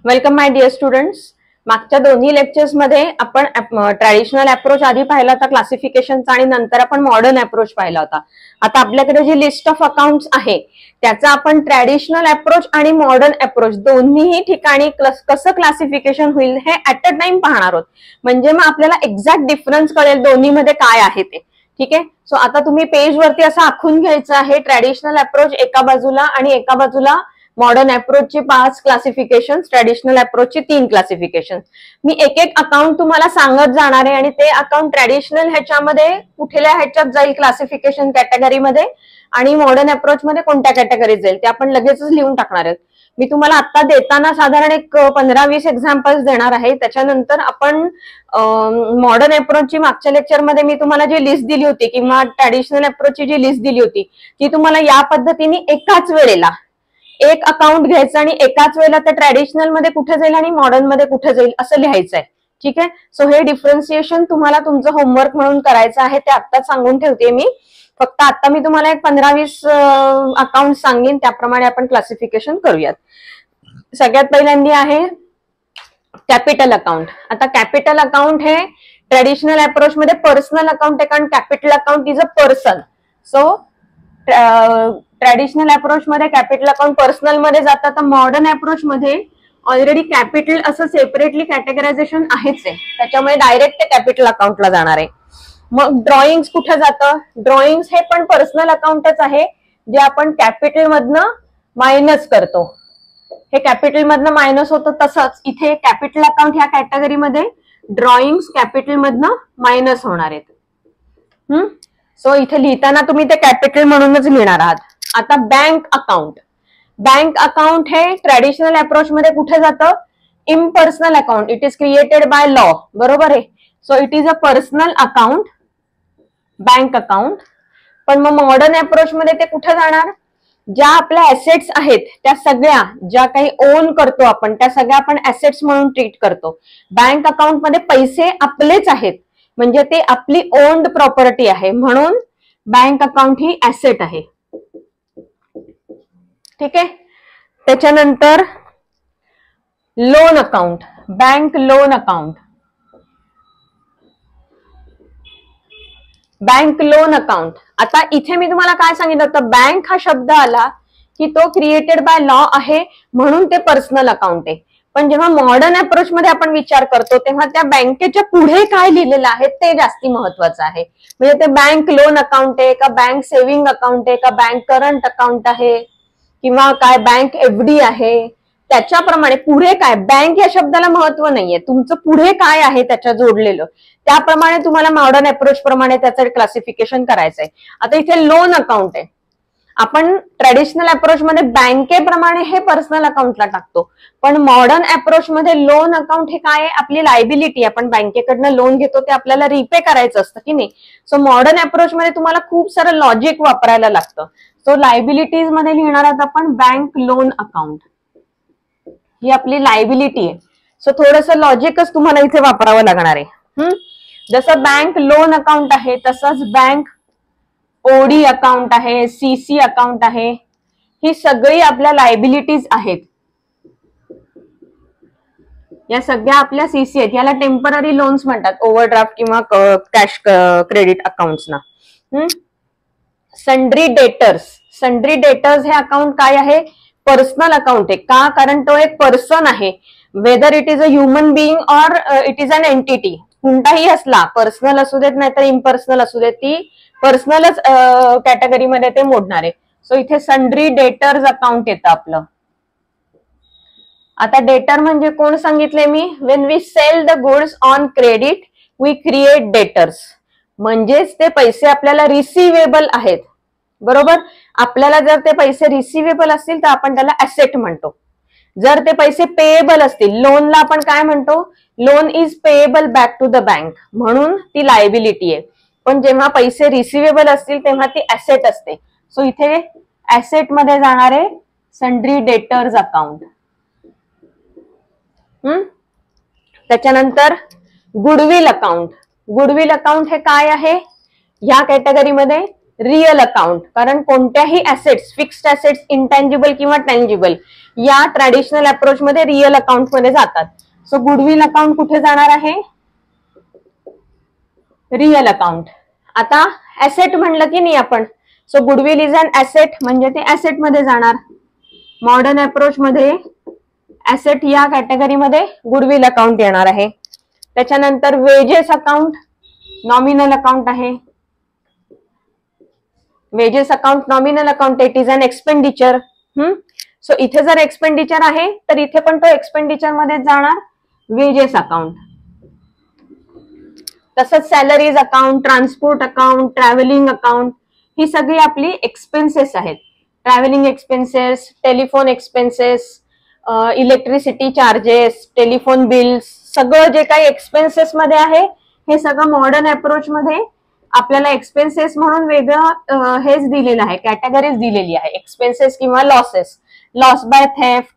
Welcome my dear students. मागच्या दोन्ही lectures मध्ये आपण ट्रॅडिशनल अप्रोच आधी पाहिला होता क्लासिफिकेशनचा आणि नंतर आपण मॉडर्न अप्रोच पाहिला होता. आता आपल्याकडे जी लिस्ट ऑफ अकाउंट्स आहे त्याचा आपण ट्रॅडिशनल अप्रोच आणि मॉडर्न अप्रोच दोन्हीही ठिकाणी कसं क्लासिफिकेशन होईल हे ऍट अ टाइम पाहणार आहोत. म्हणजे मग आपल्याला एक्झॅक्ट डिफरन्स कळेल दोन्हीमध्ये काय आहे ते. ठीक आहे. सो आता तुम्ही पेज वरती असं आखून घ्यायचं आहे ट्रॅडिशनल अप्रोच एका बाजूला आणि एका बाजूला मॉडर्न अप्रोचची 5 क्लासिफिकेशन, ट्रॅडिशनल अप्रोचची 3 क्लासिफिकेशन. मी एक एक अकाउंट तुम्हाला सांगत जाणार आहे आणि ते अकाउंट ट्रॅडिशनल ह्याच्यामध्ये कुठल्या ह्याच्यात जाईल क्लासिफिकेशन कॅटेगरीमध्ये आणि मॉडर्न अप्रोच मध्ये कोणत्या कॅटेगरीत जाईल ते आपण लगेचच लिहून टाकणार आहेत. मी तुम्हाला आता देताना साधारण एक 15-20 एक्झाम्पल्स देणार आहे. त्याच्यानंतर आपण मॉडर्न अप्रोचची मागच्या लेक्चरमध्ये मी तुम्हाला जी लिस्ट दिली होती किंवा ट्रॅडिशनल अप्रोचची जी लिस्ट दिली होती ती तुम्हाला या पद्धतीने एकाच वेळेला एक अकाउंट घ्यायचं आणि एकाच वेळेला त्या ट्रॅडिशनल मध्ये कुठे जाईल आणि मॉडर्न मध्ये कुठे जाईल असं लिहायचं आहे. ठीक आहे. सो हे डिफरन्सिएशन तुम्हाला तुमचं होमवर्क म्हणून करायचं आहे. ते आत्ताच सांगून ठेवते मी. फक्त आता मी तुम्हाला एक 15-20 अकाउंट सांगेन त्याप्रमाणे आपण क्लासिफिकेशन करूयात. सगळ्यात पहिल्यांदा आहे कॅपिटल अकाउंट. आता कॅपिटल अकाउंट हे ट्रॅडिशनल अप्रोच मध्ये पर्सनल अकाउंट आहे कारण capital account is a person. So traditional approach मध्ये कॅपिटल अकाउंट पर्सनल मध्ये जातात. तर मॉडर्न अप्रोच मध्ये ऑलरेडी कॅपिटल असं सेपरेटली कॅटेगरायझेशन आहेच आहे त्याच्यामुळे डायरेक्ट ते कॅपिटल अकाउंटला जाणार आहे. मग ड्रॉइंग्स कुठे जातं? ड्रॉइंग्स हे पण पर्सनल अकाउंटच आहे जे आपण कॅपिटल मधनं मायनस करतो. हे कॅपिटल मधनं मायनस होतं तसंच इथे कॅपिटल अकाउंट ह्या कॅटेगरीमध्ये ड्रॉइंग्स कॅपिटल मधनं मायनस होणार आहेत. सो इथे लिहिताना तुम्ही ते कॅपिटल म्हणूनच लिहिणार आहात. आता बँक अकाउंट. बँक अकाउंट हे ट्रॅडिशनल अप्रोच मध्ये कुठे जातं? Impersonal account. It is created by law. बरोबर आहे. So it is a personal account bank account. पण मग मॉडर्न अप्रोच मध्ये ते कुठे जाणार? ज्या आपल्या ऍसेट्स आहेत त्या सगळ्या ज्या काही ओन करतो आपण त्या सगळ्या आपण ऍसेट्स म्हणून ट्रीट करतो. बँक अकाउंट मध्ये पैसे आपलेच आहेत म्हणजे ते आपली ओन्ड प्रॉपर्टी आहे म्हणून बँक अकाउंट ही ऍसेट आहे. ठीक आहे. त्याच्यानंतर loan account. Bank loan account. Bank loan account. आता इथे मी तुम्हाला काय सांगितलं होतं? बँक हा शब्द आला की तो क्रिएटेड बाय लॉ आहे म्हणून ते पर्सनल अकाउंट आहे. पण जेव्हा मॉडर्न अप्रोच मध्ये आपण विचार करतो तेव्हा त्या बँकेच्या पुढे काय लिहिलेलं आहे ते जास्ती महत्वाचं आहे. म्हणजे ते बँक लोन अकाउंट आहे का बँक सेव्हिंग अकाउंट आहे का बँक करंट अकाउंट आहे किंवा काय बँक एफडी आहे त्याच्याप्रमाणे पुढे काय बँक या शब्दाला महत्व नाहीये. तुमचं पुढे काय आहे त्याच्या जोडलेलं त्याप्रमाणे तुम्हाला मॉडर्न अप्रोच प्रमाणे त्याचं क्लासिफिकेशन करायचंय. आता इथे लोन अकाउंट आहे. आपण ट्रॅडिशनल अप्रोच मध्ये बँकेप्रमाणे हे पर्सनल अकाउंटला टाकतो पण मॉडर्न अप्रोच मध्ये लोन अकाउंट हे काय आहे? आपली लायबिलिटी. आपण बँकेकडनं लोन घेतो ते आपल्याला रिपे करायचं असतं की नाही. सो मॉडर्न अप्रोच मध्ये तुम्हाला खूप सारं लॉजिक वापरायला लागतं. सो लायबिलिटीज मध्ये लिहिणार आहोत आपण बँक लोन अकाउंट. ही आपली लायबिलिटी आहे. सो थोडंसं लॉजिकच तुम्हाला इथे वापरावं लागणार आहे. जसं बँक लोन अकाउंट आहे तसंच बँक ओडी अकाउंट आहे सीसी अकाउंट आहे. ही सगळी आपल्या लायबिलिटीज आहेत. या सगळ्या आपल्या सीसी आहेत. याला टेम्पररी लोन्स म्हणतात ओव्हरड्राफ्ट किंवा कॅश क्रेडिट अकाउंट्सना. Sundry debtors. सन्ड्री डेटर्स हे अकाउंट काय आहे? पर्सनल अकाउंट आहे. का? कारण तो एक पर्सन आहे. Whether it is a human being or it is an entity. कोणताही असला पर्सनल असू देत नाहीतर इम्पर्सनल असू देत ती पर्सनलच कॅटेगरीमध्ये ते मोडणार आहे. सो इथे सन्ड्री डेटर्स अकाउंट येतं आपलं. आता डेटर म्हणजे कोण सांगितले मी? When we sell the goods on credit we create debtors. म्हणजेच ते पैसे आपल्याला रिसिवेबल आहेत. बरोबर. आपल्याला जर ते पैसे रिसिवेबल असतील तर आपण त्याला ऍसेट म्हणतो. जर ते पैसे पेएबल असतील लोनला आपण काय म्हणतो? Loan is payable back to the bank म्हणून ती लायबिलिटी आहे. पण जेव्हा पैसे रिसिवेबल असतील तेव्हा ती ऍसेट असते. सो इथे ऍसेट मध्ये जाणारे सन्ड्री डेटर्स अकाउंट. त्याच्यानंतर गुडविल अकाउंट. गुडविल अकाउंट हे काय आहे? ह्या कॅटेगरीमध्ये रिअल अकाउंट, कारण कोणत्याही ऍसेट्स, फिक्स्ड ऍसेट्स, इंटँजिबल किंवा टँजिबल या ट्रॅडिशनल अप्रोच मध्ये रिअल अकाउंट मध्ये जातात. सो गुडविल अकाउंट कुठे जाणार आहे? Real account. आता ऍसेट म्हणलं की नाही आपण, so goodwill is an asset म्हणजे ते ऍसेट मध्ये जाणार. मॉडर्न अप्रोच मध्ये ऍसेट या कॅटेगरीमध्ये गुडविल अकाउंट येणार आहे. त्याच्यानंतर वेजेस अकाउंट नॉमिनल अकाउंट आहे. Wages account nominal account, it is an expenditure. So इथे जर एक्सपेंडिचर आहे तर इथे पण तो एक्सपेंडिचर मध्ये जाणार वेजेस अकाउंट. तसंच salaries account, transport account, travelling account ही सगळी आपली एक्सपेन्सेस आहेत. Travelling expenses, telephone expenses, electricity charges, telephone bills, सगळं जे काही एक्सपेन्सेस मध्ये आहे हे सगळं मॉडर्न अप्रोच मध्ये आपल्याला एक्सपेन्सेस म्हणून वेगळं हेच दिलेलं आहे, कॅटेगरीज दिलेली आहे. एक्सपेन्सेस किंवा losses, loss by theft.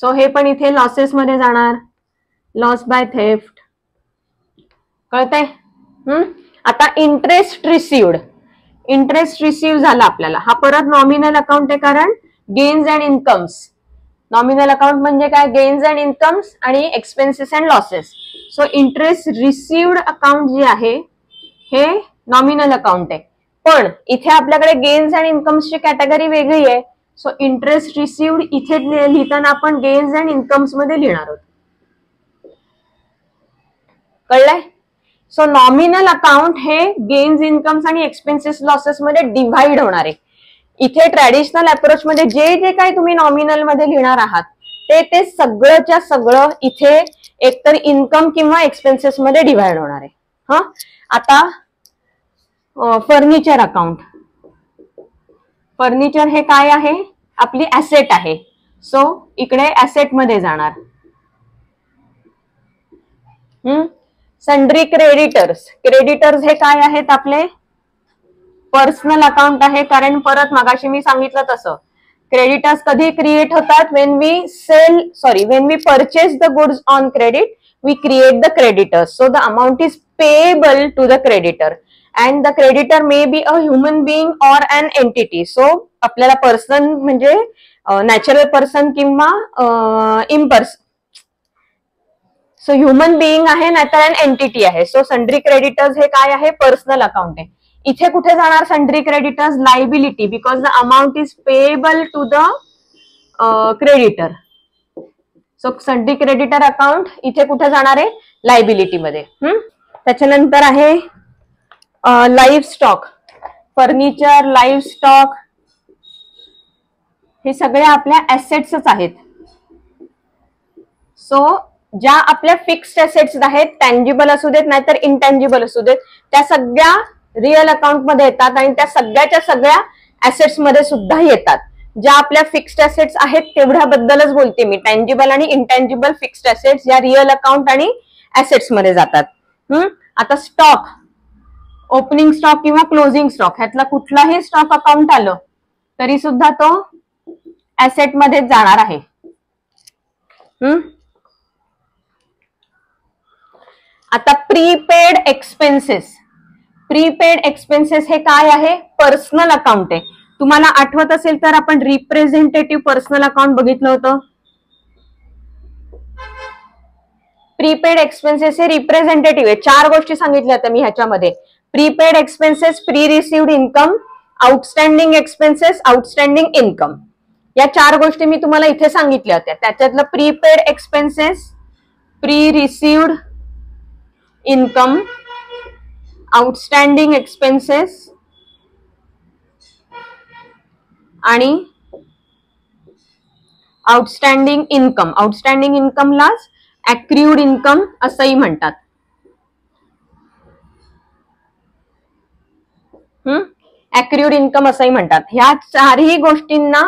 So हे पण इथे लॉसेस मध्ये जाणार, लॉस बाय थेफ्ट. कळतंय? आता इंटरेस्ट रिसिव्ड, इंटरेस्ट रिसिव्ह झाला आपल्याला, हा परत नॉमिनल अकाउंट आहे, कारण gains and incomes. Nominal account म्हणजे काय? गेन्स अँड इन्कम्स आणि expenses and losses. So interest received account जे आहे हे नॉमिनल अकाउंट आहे, पण इथे आपल्याकडे गेन्स अँड इन्कम्सची कॅटेगरी वेगळी आहे. सो इंटरेस्ट रिसिव्ड इथे लिहिताना आपण गेन्स अँड इन्कम्स मध्ये लिहिणार आहोत. कळलंय? सो नॉमिनल अकाउंट हे गेन्स, इन्कम्स आणि एक्सपेन्सेस, लॉसेस मध्ये डिव्हाइड होणार आहे. इथे ट्रॅडिशनल अप्रोच मध्ये जे जे काही तुम्ही नॉमिनल मध्ये लिहिणार आहात ते सगळंच्या सगळं इथे एकतर इन्कम किंवा एक्सपेन्सेस मध्ये डिव्हाइड होणार आहे. आता फर्निचर अकाउंट. फर्निचर हे काय आहे? आपली ऍसेट आहे. सो इकडे ऍसेट मध्ये जाणार. सन्ड्री क्रेडिटर्स, क्रेडिटर्स हे काय आहेत? आपले पर्सनल अकाउंट आहे, कारण परत मगाशी मी सांगितलं तसं क्रेडिटर्स कधी क्रिएट होतात? When we purchase the goods on credit we create the creditors. So the amount is payable to the creditor and the creditor may be a human being or an entity. So आपल्याला person म्हणजे natural person किंवा इम्पर्सन. So human being आहे नाहीतर an entity आहे. So sundry creditors हे काय आहे? पर्सनल अकाउंट आहे. इथे कुठे जाणार sundry creditors? Liability, because the amount is payable to the creditor. So sundry creditor account इथे कुठे जाणार आहे? लायबिलिटी मध्ये. त्याच्यानंतर आहे livestock. Furniture, livestock हे सगळे आपल्या ऍसेट्सच आहेत. सो ज्या आपल्या फिक्स्ड ऍसेट्स आहेत, टँजिबल असू देत नाहीतर इंटँजिबल असू देत, त्या सगळ्या रिअल अकाउंट मध्ये येतात आणि त्या सगळ्याच्या सगळ्या ऍसेट्स मध्ये सुद्धा येतात. ज्या आपल्या फिक्स्ड ऍसेट्स आहेत तेवढ्याबद्दलच बोलते मी. टँजिबल आणि इंटँजिबल फिक्स्ड ऍसेट्स या रिअल अकाउंट आणि ऍसेट्स मध्ये जातात. आता स्टॉक, ओपनिंग स्टॉक किंवा क्लोजिंग स्टॉक, ह्यातला कुठलाही स्टॉक अकाउंट आलं तरी सुद्धा तो ऍसेट मध्ये जाणार आहे. आता प्रीपेड एक्सपेन्सेस. प्रीपेड एक्सपेन्सेस हे काय आहे? पर्सनल अकाउंट आहे. तुम्हाला आठवत असेल तर आपण रिप्रेझेंटेटिव्ह पर्सनल अकाउंट बघितलं होतं. प्रीपेड एक्सपेन्सेस हे रिप्रेझेंटेटिव्ह आहे. 4 गोष्टी सांगितल्या होत्या मी ह्याच्यामध्ये. Prepaid expenses, pre received income, outstanding expenses, outstanding income. या 4 गोष्टी मी तुम्हाला इथे सांगितल्या होत्या. त्याच्यातलं prepaid expenses, pre received income, outstanding expenses आणि आउटस्टँडिंग इन्कम. आउटस्टँडिंग इन्कमलाच ऍक्रियूड इन्कम असंही म्हणतात. ऍक्रियूड इन्कम असंही म्हणतात. ह्या 4ही गोष्टींना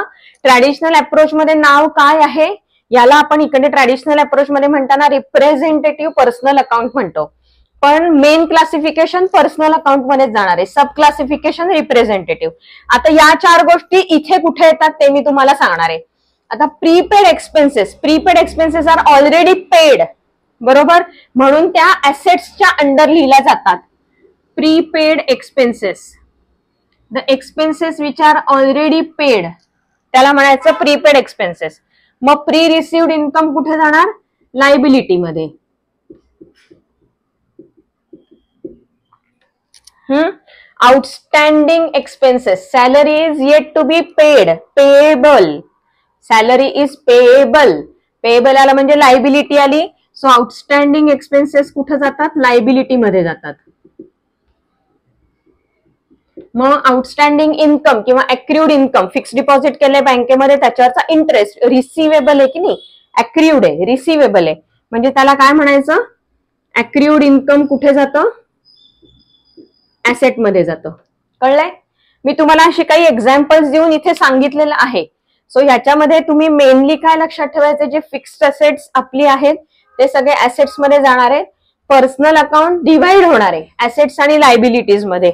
ट्रॅडिशनल अप्रोच मध्ये नाव काय आहे? याला आपण इकडे ट्रॅडिशनल अप्रोच मध्ये म्हणताना रिप्रेझेंटेटिव्ह पर्सनल अकाउंट म्हणतो, पण मेन क्लासिफिकेशन पर्सनल अकाउंट मध्येच जाणार आहे. सब क्लासिफिकेशन रिप्रेझेंटेटिव्ह. आता या 4 गोष्टी इथे कुठे येतात ते मी तुम्हाला सांगणार आहे. आता prepaid expenses, prepaid expenses are already paid, बरोबर, म्हणून त्या ऍसेट्सच्या अंडर लिहिल्या जातात. Prepaid expenses, the expenses which are already paid, त्याला म्हणायचं प्रीपेड एक्सपेन्सेस. मग प्री रिसिव्ड इन्कम कुठे जाणार? लायबिलिटी मध्ये. Outstanding expenses, salary is yet to be paid, payable, salary is payable, payable आला म्हणजे लायबिलिटी आली. सो आउटस्टँडिंग एक्सपेन्सेस कुठे जातात? लायबिलिटी मध्ये जातात. मग आउटस्टँडिंग इन्कम किंवा अक्र्यूड इन्कम, फिक्स डिपॉझिट केलंय बँकेमध्ये त्याच्यावरचा इंटरेस्ट रिसिवेबल आहे की नाही? अक्र्यूड आहे, रिसिवेबल आहे, म्हणजे त्याला काय म्हणायचं? अक्र्यूड इन्कम कुठे जातं? ऍसेट मध्ये जातं. कळलंय? मी तुम्हाला अशी काही एक्झाम्पल्स देऊन इथे सांगितलेलं आहे. सो ह्याच्यामध्ये तुम्ही मेनली काय लक्षात ठेवायचं? जे फिक्स्ड असेट्स आपली आहेत ते सगळे ऍसेट्स मध्ये जाणार आहे. पर्सनल अकाउंट डिव्हाइड होणार आहे ऍसेट्स आणि लायबिलिटीज मध्ये,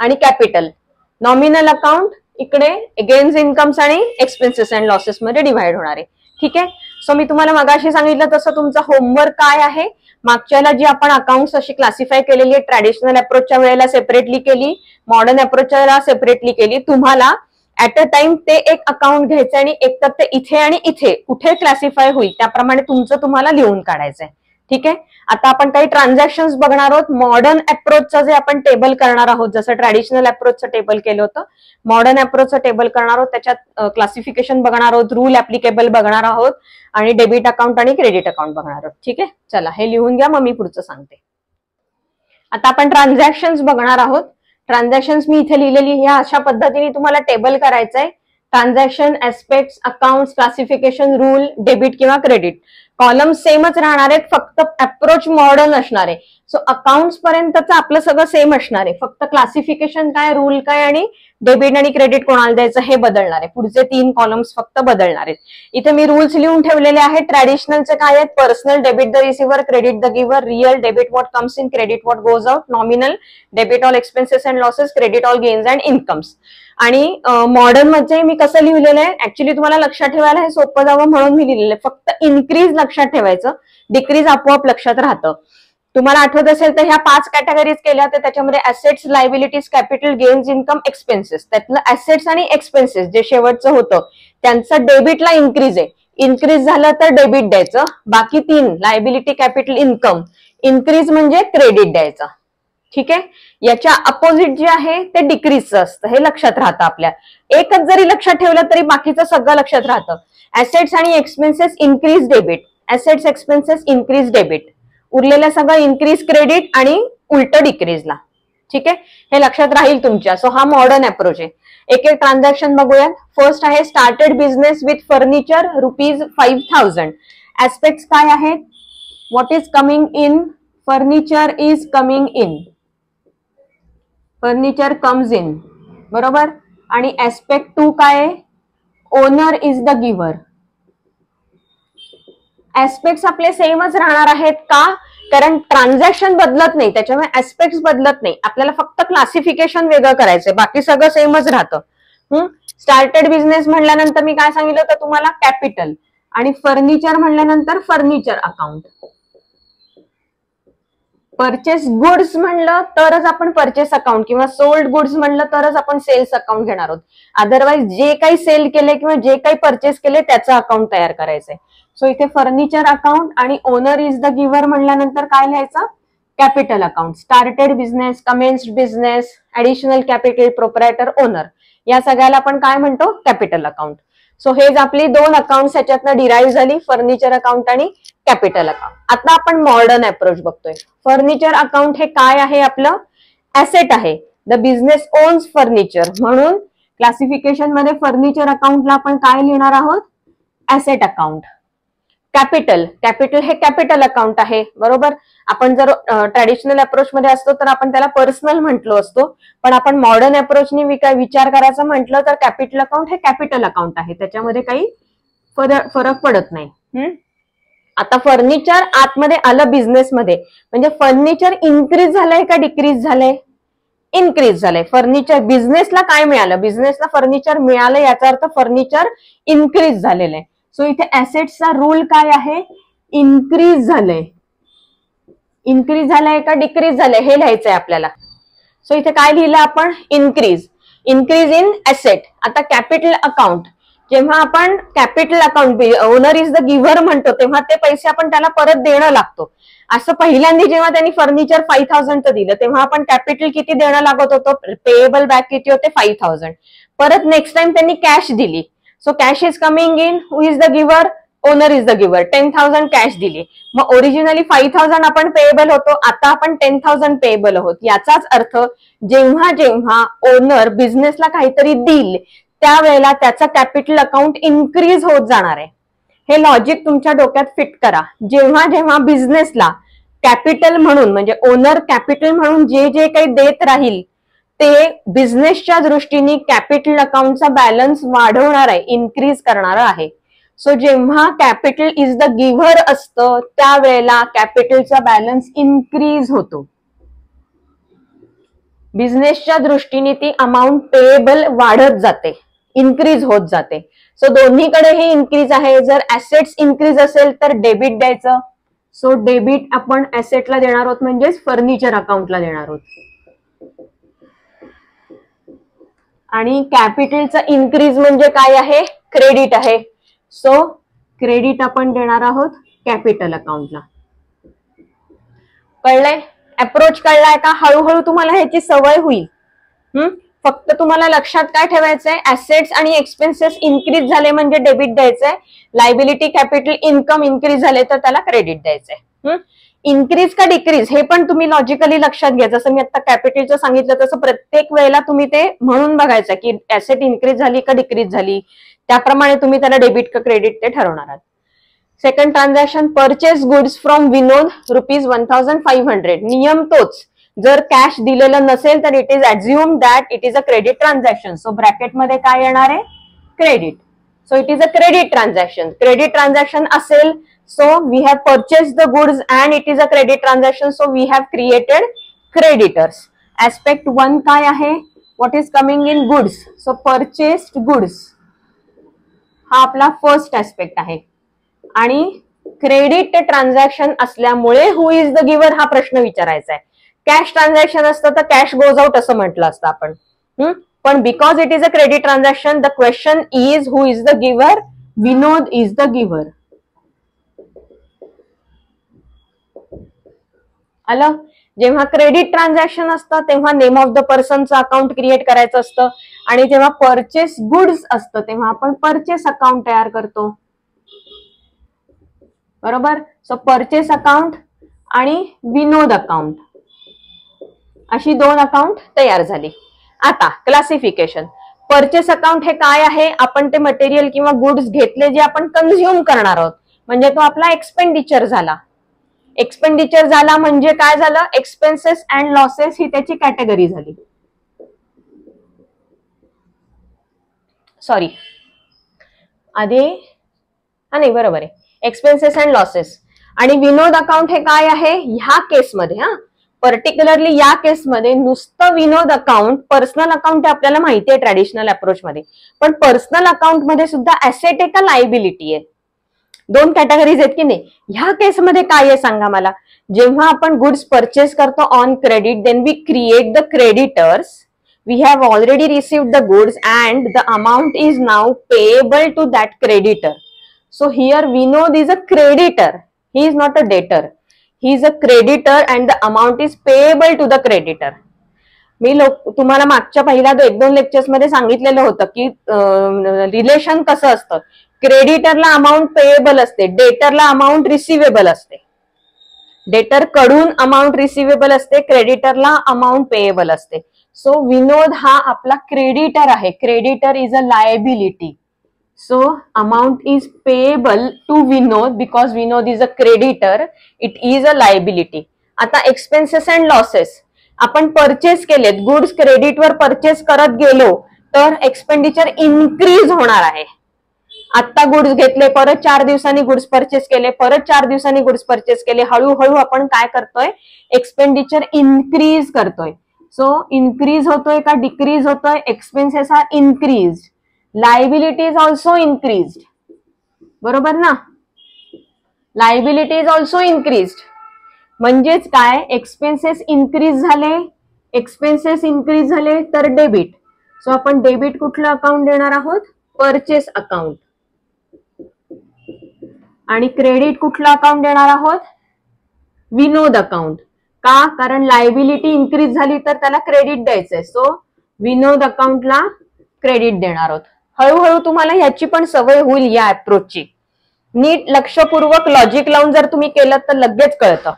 आणि कॅपिटल. नॉमिनल अकाउंट इकडे गेन्स, इन्कम्स आणि एक्सपेन्सेस अँड लॉसेस मध्ये डिव्हाइड होणार आहे. ठीक आहे. सो मी तुम्हाला मगाशी सांगितलं तसं तुमचा होमवर्क काय आहे? मागच्याला जी आपण अकाउंट्स अशी क्लासिफाय केलेली आहे, ट्रॅडिशनल अप्रोचच्या वेळेला सेपरेटली केली, मॉडर्न अप्रोचच्या वेळेला सेपरेटली केली. तुम्हाला ऍट अ टाइम ते एक अकाउंट घ्यायचं आणि एक तर ते इथे आणि इथे कुठे क्लासिफाय होईल त्याप्रमाणे तुमचं तुम्हाला लिहून काढायचंय. ठीक आहे. आता आपण काही ट्रान्झॅक्शन्स बघणार आहोत. मॉडर्न अप्रोचचं जे आपण टेबल करणार आहोत, जसं ट्रॅडिशनल अप्रोचचं टेबल केलं होतं, मॉडर्न अप्रोचचं टेबल करणार आहोत. त्याच्यात क्लासिफिकेशन बघणार आहोत, रूल ऍप्लिकेबल बघणार आहोत आणि डेबिट अकाउंट आणि क्रेडिट अकाउंट बघणार आहोत. ठीक आहे. चला हे लिहून घ्या, मग मी पुढचं सांगते. आता आपण ट्रान्झॅक्शन्स बघणार आहोत. ट्रान्झॅक्शन्स मी इथे लिहिलेली ह्या अशा पद्धतीने तुम्हाला टेबल करायचंय. Transaction, aspects, accounts, classification, rule, debit किंवा क्रेडिट. कॉलम सेमच राहणार आहेत, फक्त अप्रोच मॉडर्न असणार आहे. सो अकाउंट्स पर्यंतच आपलं सगळं सेम असणार आहे, फक्त क्लासिफिकेशन काय, रूल काय आणि डेबिट आणि क्रेडिट कोणाला द्यायचं हे बदलणार आहे. पुढचे 3 कॉलम्स फक्त बदलणार आहेत. इथे मी रूल्स लिहून ठेवलेले आहेत. ट्रॅडिशनलचे काय आहेत? Personal, debit the receiver, credit the giver, real, debit what comes in, credit what goes out, nominal, debit all expenses and losses, credit all gains and incomes. आणि मॉडर्न मध्ये मी कसं लिहिलेलं आहे? ऍक्च्युली तुम्हाला लक्षात ठेवायला हे सोपं जावं म्हणून मी लिहिलेलं आहे. फक्त इन्क्रीज लक्षात ठेवायचं, डिक्रीज आपोआप लक्षात राहतं. तुम्हाला आठवत असेल तर ह्या 5 कॅटेगरीज केल्या तर त्याच्यामध्ये assets, liabilities, capital, gains, income, expenses. त्यातलं ऍसेट्स आणि एक्सपेन्सेस जे शेवटचं होतं त्यांचं डेबिटला इन्क्रीज आहे. इन्क्रीज झालं तर डेबिट द्यायचं. बाकी 3 लायबिलिटी, कॅपिटल, इन्कम, इन्क्रीज म्हणजे क्रेडिट द्यायचं. ठीक आहे. याच्या अपोजिट जे आहे ते डिक्रीजचं असतं, हे लक्षात राहतं आपल्या. एकच जरी लक्षात ठेवलं तरी बाकीचं सगळं लक्षात राहतं. ऍसेट्स आणि expenses increase debit, assets expenses increase debit, उरलेलं सगळं इन्क्रीज क्रेडिट आणि उलट डिक्रीजला. ठीक आहे. हे लक्षात राहील तुमच्या. सो हा मॉडर्न अप्रोच आहे. एक एक ट्रान्झॅक्शन बघूया. फर्स्ट आहे started business with furniture ₹5,000. Aspects काय आहेत? What is coming in? Furniture is coming in, furniture comes in, बरोबर. आणि ऍस्पेक्ट 2 काय आहे? Owner is the giver. Aspects आपले सेमच राहणार आहेत का? कारण ट्रान्झॅक्शन बदलत नाही, त्याच्यामुळे ऍस्पेक्ट्स बदलत नाही. आपल्याला फक्त क्लासिफिकेशन वेगळं करायचंय, बाकी सगळं सेमच राहतं. स्टार्टेड बिझनेस म्हणल्यानंतर मी काय सांगितलं होतं तुम्हाला? कॅपिटल. आणि फर्निचर म्हणल्यानंतर फर्निचर अकाउंट. परचेस गुड्स म्हणलं तरच आपण परचेस अकाउंट, किंवा सोल्ड गुड्स म्हणलं तरच आपण सेल्स अकाउंट घेणार आहोत. अदरवाईज जे काही सेल केले किंवा जे काही परचेस केले त्याचं अकाउंट तयार करायचंय. सो इथे फर्निचर अकाउंट आणि ओनर इज द गिव्हर म्हणल्यानंतर काय लिहायचं? Capital account. Started business, commenced business, additional capital, proprietor, owner, या सगळ्याला आपण काय म्हणतो? Capital account. सो हेच आपली 2 अकाउंट ह्याच्यातनं डिराईव्ह झाली, फर्निचर अकाउंट आणि कॅपिटल अकाउंट. आता आपण मॉडर्न अप्रोच बघतोय. फर्निचर अकाउंट हे काय आहे? आपलं ऍसेट आहे. द बिझनेस ओन्स फर्निचर, म्हणून क्लासिफिकेशन मध्ये फर्निचर अकाउंटला आपण काय लिहिणार आहोत? Asset account. कॅपिटल, कॅपिटल हे कॅपिटल अकाउंट आहे, बरोबर. आपण जर ट्रॅडिशनल अप्रोच मध्ये असतो तर आपण त्याला पर्सनल म्हटलो असतो, पण आपण मॉडर्न अप्रोचने विचार करायचा म्हटलं तर कॅपिटल अकाउंट हे कॅपिटल अकाउंट आहे, त्याच्यामध्ये काही फरक पडत नाही. आता फर्निचर आतमध्ये आलं बिझनेस मध्ये, म्हणजे फर्निचर इन्क्रीज झालंय का डिक्रीज झालंय? इन्क्रीज झालंय. फर्निचर बिझनेसला काय मिळालं? बिझनेसला फर्निचर मिळालं, याचा अर्थ फर्निचर इन्क्रीज झालेलं आहे. सो इथे ऍसेट्सचा रूल काय आहे? इन्क्रीज झालंय. इन्क्रीज झालंय का डिक्रीज झालंय हे लिहायचंय आपल्याला. सो इथे काय लिहिलं आपण, इन्क्रीज इन ऍसेट. आता कॅपिटल अकाउंट, जेव्हा आपण capital account owner is the giver म्हणतो तेव्हा ते पैसे आपण त्याला परत देणं लागतो. असं पहिल्यांदा जेव्हा त्यांनी फर्निचर 5,000चं दिलं तेव्हा आपण कॅपिटल किती देणं लागत होतो, पेएबल बॅक किती होते 5,000. परत नेक्स्ट टाइम त्यांनी कॅश दिली. So cash is coming in, who is the giver, owner is the giver. 10,000 cash दिली. मग ओरिजिनली 5,000 आपण पेएबल होतो, आता आपण 10,000 पेएबल आहोत. याचाच अर्थ जेव्हा जेव्हा ओनर बिझनेसला काहीतरी देईल त्यावेळेला त्याचा कॅपिटल अकाउंट इन्क्रीज होत जाणार आहे. हे लॉजिक तुमच्या डोक्यात फिट करा. जेव्हा जेव्हा बिझनेसला कॅपिटल म्हणून म्हणजे ओनर कॅपिटल म्हणून जे जे काही देत राहील ते बिझनेसच्या दृष्टीने कॅपिटल अकाउंटचा बॅलन्स वाढवणार आहे, इन्क्रीज करणार आहे. सो जेव्हा कॅपिटल इज द गिव्हर असतं त्यावेळेला कॅपिटलचा बॅलन्स इन्क्रीज होतो. बिझनेसच्या दृष्टीने ती अमाऊंट पेएबल वाढत जाते, इन्क्रीज होत जाते. सो दोन्हीकडे हे इन्क्रीज आहे. जर ऍसेट्स इन्क्रीज असेल तर डेबिट द्यायचं. सो डेबिट आपण ऍसेटला देणार आहोत म्हणजेच फर्निचर अकाउंटला देणार आहोत. आणि कॅपिटलचा इन्क्रीज म्हणजे काय आहे, क्रेडिट आहे. सो क्रेडिट आपण देणार आहोत कॅपिटल अकाउंटला. कळलंय, अप्रोच कळलाय का? हळूहळू तुम्हाला ह्याची सवय होईल. फक्त तुम्हाला लक्षात काय ठेवायचंय, ऍसेट्स आणि एक्सपेन्सेस इन्क्रीज झाले म्हणजे डेबिट द्यायचंय, लायबिलिटी कॅपिटल इन्कम इन्क्रीज झाले तर त्याला क्रेडिट द्यायचंय. इन्क्रीज का डिक्रीज हे पण तुम्ही लॉजिकली लक्षात घ्या. जसं मी आता कॅपिटलचं सांगितलं तसं प्रत्येक वेळेला तुम्ही ते म्हणून बघायचं की ऍसेट इन्क्रीज झाली का डिक्रीज झाली, त्याप्रमाणे तुम्ही त्याला डेबिट का क्रेडिट ते ठरवणार आहात. Second transaction, purchase goods from Vinod ₹1,500. नियम तोच, जर कॅश दिलेलं नसेल तर it is assume that it is a credit transaction. So ब्रॅकेटमध्ये काय येणार आहे, credit. So it is a credit transaction. Credit transaction असेल so we have purchase the goods and it is a credit transaction. So we have created creditors. Aspect 1 काय आहे, what is coming in goods. So purchased goods हा आपला first aspect आहे. आणि credit transaction असल्यामुळे हु is the giver हा प्रश्न विचारायचा आहे. कॅश ट्रान्झॅक्शन असतं तर कॅश गोज आउट असं म्हटलं असतं आपण. पण because it is a credit transaction the question is who is the giver, Vinod is the giver. आलं. जेव्हा क्रेडिट ट्रान्झॅक्शन असतं तेव्हा नेम ऑफ द पर्सनचं अकाउंट क्रिएट करायचं असतं आणि जेव्हा परचेस गुड्स असतं तेव्हा आपण परचेस अकाउंट तयार करतो. बरोबर. सो परचेस अकाउंट आणि विनोद अकाउंट अशी 2 अकाउंट तयार झाली. आता क्लासिफिकेशन. परचेस अकाउंट हे काय आहे, आपण ते मटेरियल किंवा गुड्स घेतले जे आपण कन्झ्युम करणार आहोत म्हणजे तो आपला एक्सपेंडिचर झाला. एक्सपेंडिचर झाला म्हणजे काय झालं, एक्सपेन्सेस अँड लॉसेस ही त्याची कॅटेगरी झाली. सॉरी आधी नाही बरोबर आहे, एक्सपेन्सेस अँड लॉसेस. आणि विनोद अकाउंट हे काय आहे, ह्या केसमध्ये पर्टिक्युलरली या केसमध्ये नुसतं विनोद अकाउंट, पर्सनल अकाउंट आपल्याला माहिती आहे ट्रॅडिशनल अप्रोच मध्ये, पण पर्सनल अकाउंट मध्ये सुद्धा ऍसेट आहे का लायबिलिटी आहे, 2 कॅटेगरीज आहेत की नाही. ह्या केसमध्ये काय आहे सांगा मला. जेव्हा आपण गुड्स परचेस करतो on credit then we create the creditors. We have already received the goods and the amount is now payable to that creditor. So here Vinod is a creditor. He is not a debtor. He is a creditor and the amount is payable to the creditor. मी तुम्हाला मागच्या पहिल्या 1-2 lectures मध्ये सांगितलेलं होतं की relation कसं असतं. क्रेडिटरला amount payable असते, डेटरला अमाऊंट रिसिवेबल असते. डेटर कडून अमाऊंट रिसिवेबल असते, क्रेडिटरला अमाऊंट पेएबल असते. सो विनोद हा आपला क्रेडिटर आहे. Creditor is a liability. So amount is payable to Vinod because Vinod is a creditor, it is a liability. आता एक्सपेन्सेस अँड लॉसेस. आपण परचेस केलेत गुड्स, क्रेडिटवर परचेस करत गेलो तर एक्सपेंडिचर इन्क्रीज होणार आहे. आता गुड्स घेतले, परत 4 दिवसांनी गुड्स परचेस केले, परत 4 दिवसांनी गुड्स परचेस केले, हळूहळू आपण काय करतोय, एक्सपेंडिचर इन्क्रीज करतोय. सो इन्क्रीज होतोय का डिक्रीज होतोय, expenses are increase, liability is also increase. बरोबर ना, लायबिलिटी इज ऑल्सो इन्क्रीज. म्हणजेच काय, एक्सपेन्सेस इन्क्रीज झाले, एक्सपेन्सेस इन्क्रीज झाले तर डेबिट. सो आपण डेबिट कुठलं अकाउंट देणार आहोत? Purchase account. आणि क्रेडिट कुठलं अकाउंट देणार आहोत? विनोद अकाउंट. का? कारण लायबिलिटी इन्क्रीज झाली तर त्याला क्रेडिट द्यायचंय. सो विनोद अकाउंटला क्रेडिट देणार आहोत. हळूहळू तुम्हाला ह्याची पण सवय होईल या अप्रोचची. नीट लक्षपूर्वक लॉजिक लावून जर तुम्ही केलं तर लगेच कळतं.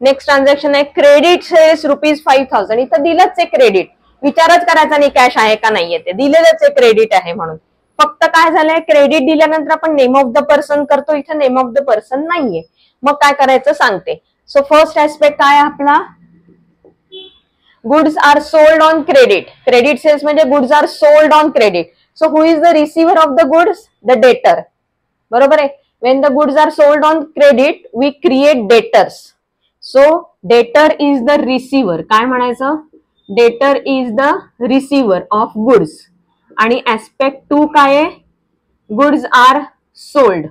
नेक्स्ट ट्रान्झॅक्शन आहे क्रेडिट सेल्स ₹5,000. इथं दिलंच आहे क्रेडिट. विचारच करायचा नाही कॅश आहे का नाहीये, ते दिलेलंच आहे क्रेडिट आहे म्हणून. फक्त काय झालंय, क्रेडिट दिल्यानंतर आपण नेम ऑफ द पर्सन करतो, इथं नेम ऑफ द पर्सन नाहीये. मग काय करायचं सांगते. सो फर्स्ट ऍस्पेक्ट काय आपला? Goods are sold on credit. Credit sales म्हणजे goods are sold on credit. So who is the receiver of the goods? The debtor. बरोबर आहे. When the goods are sold on credit we create debtors. So debtor is the receiver. काय म्हणायचं? Debtor is the receiver of goods. आणि aspect 2 काय आहे? Goods are sold.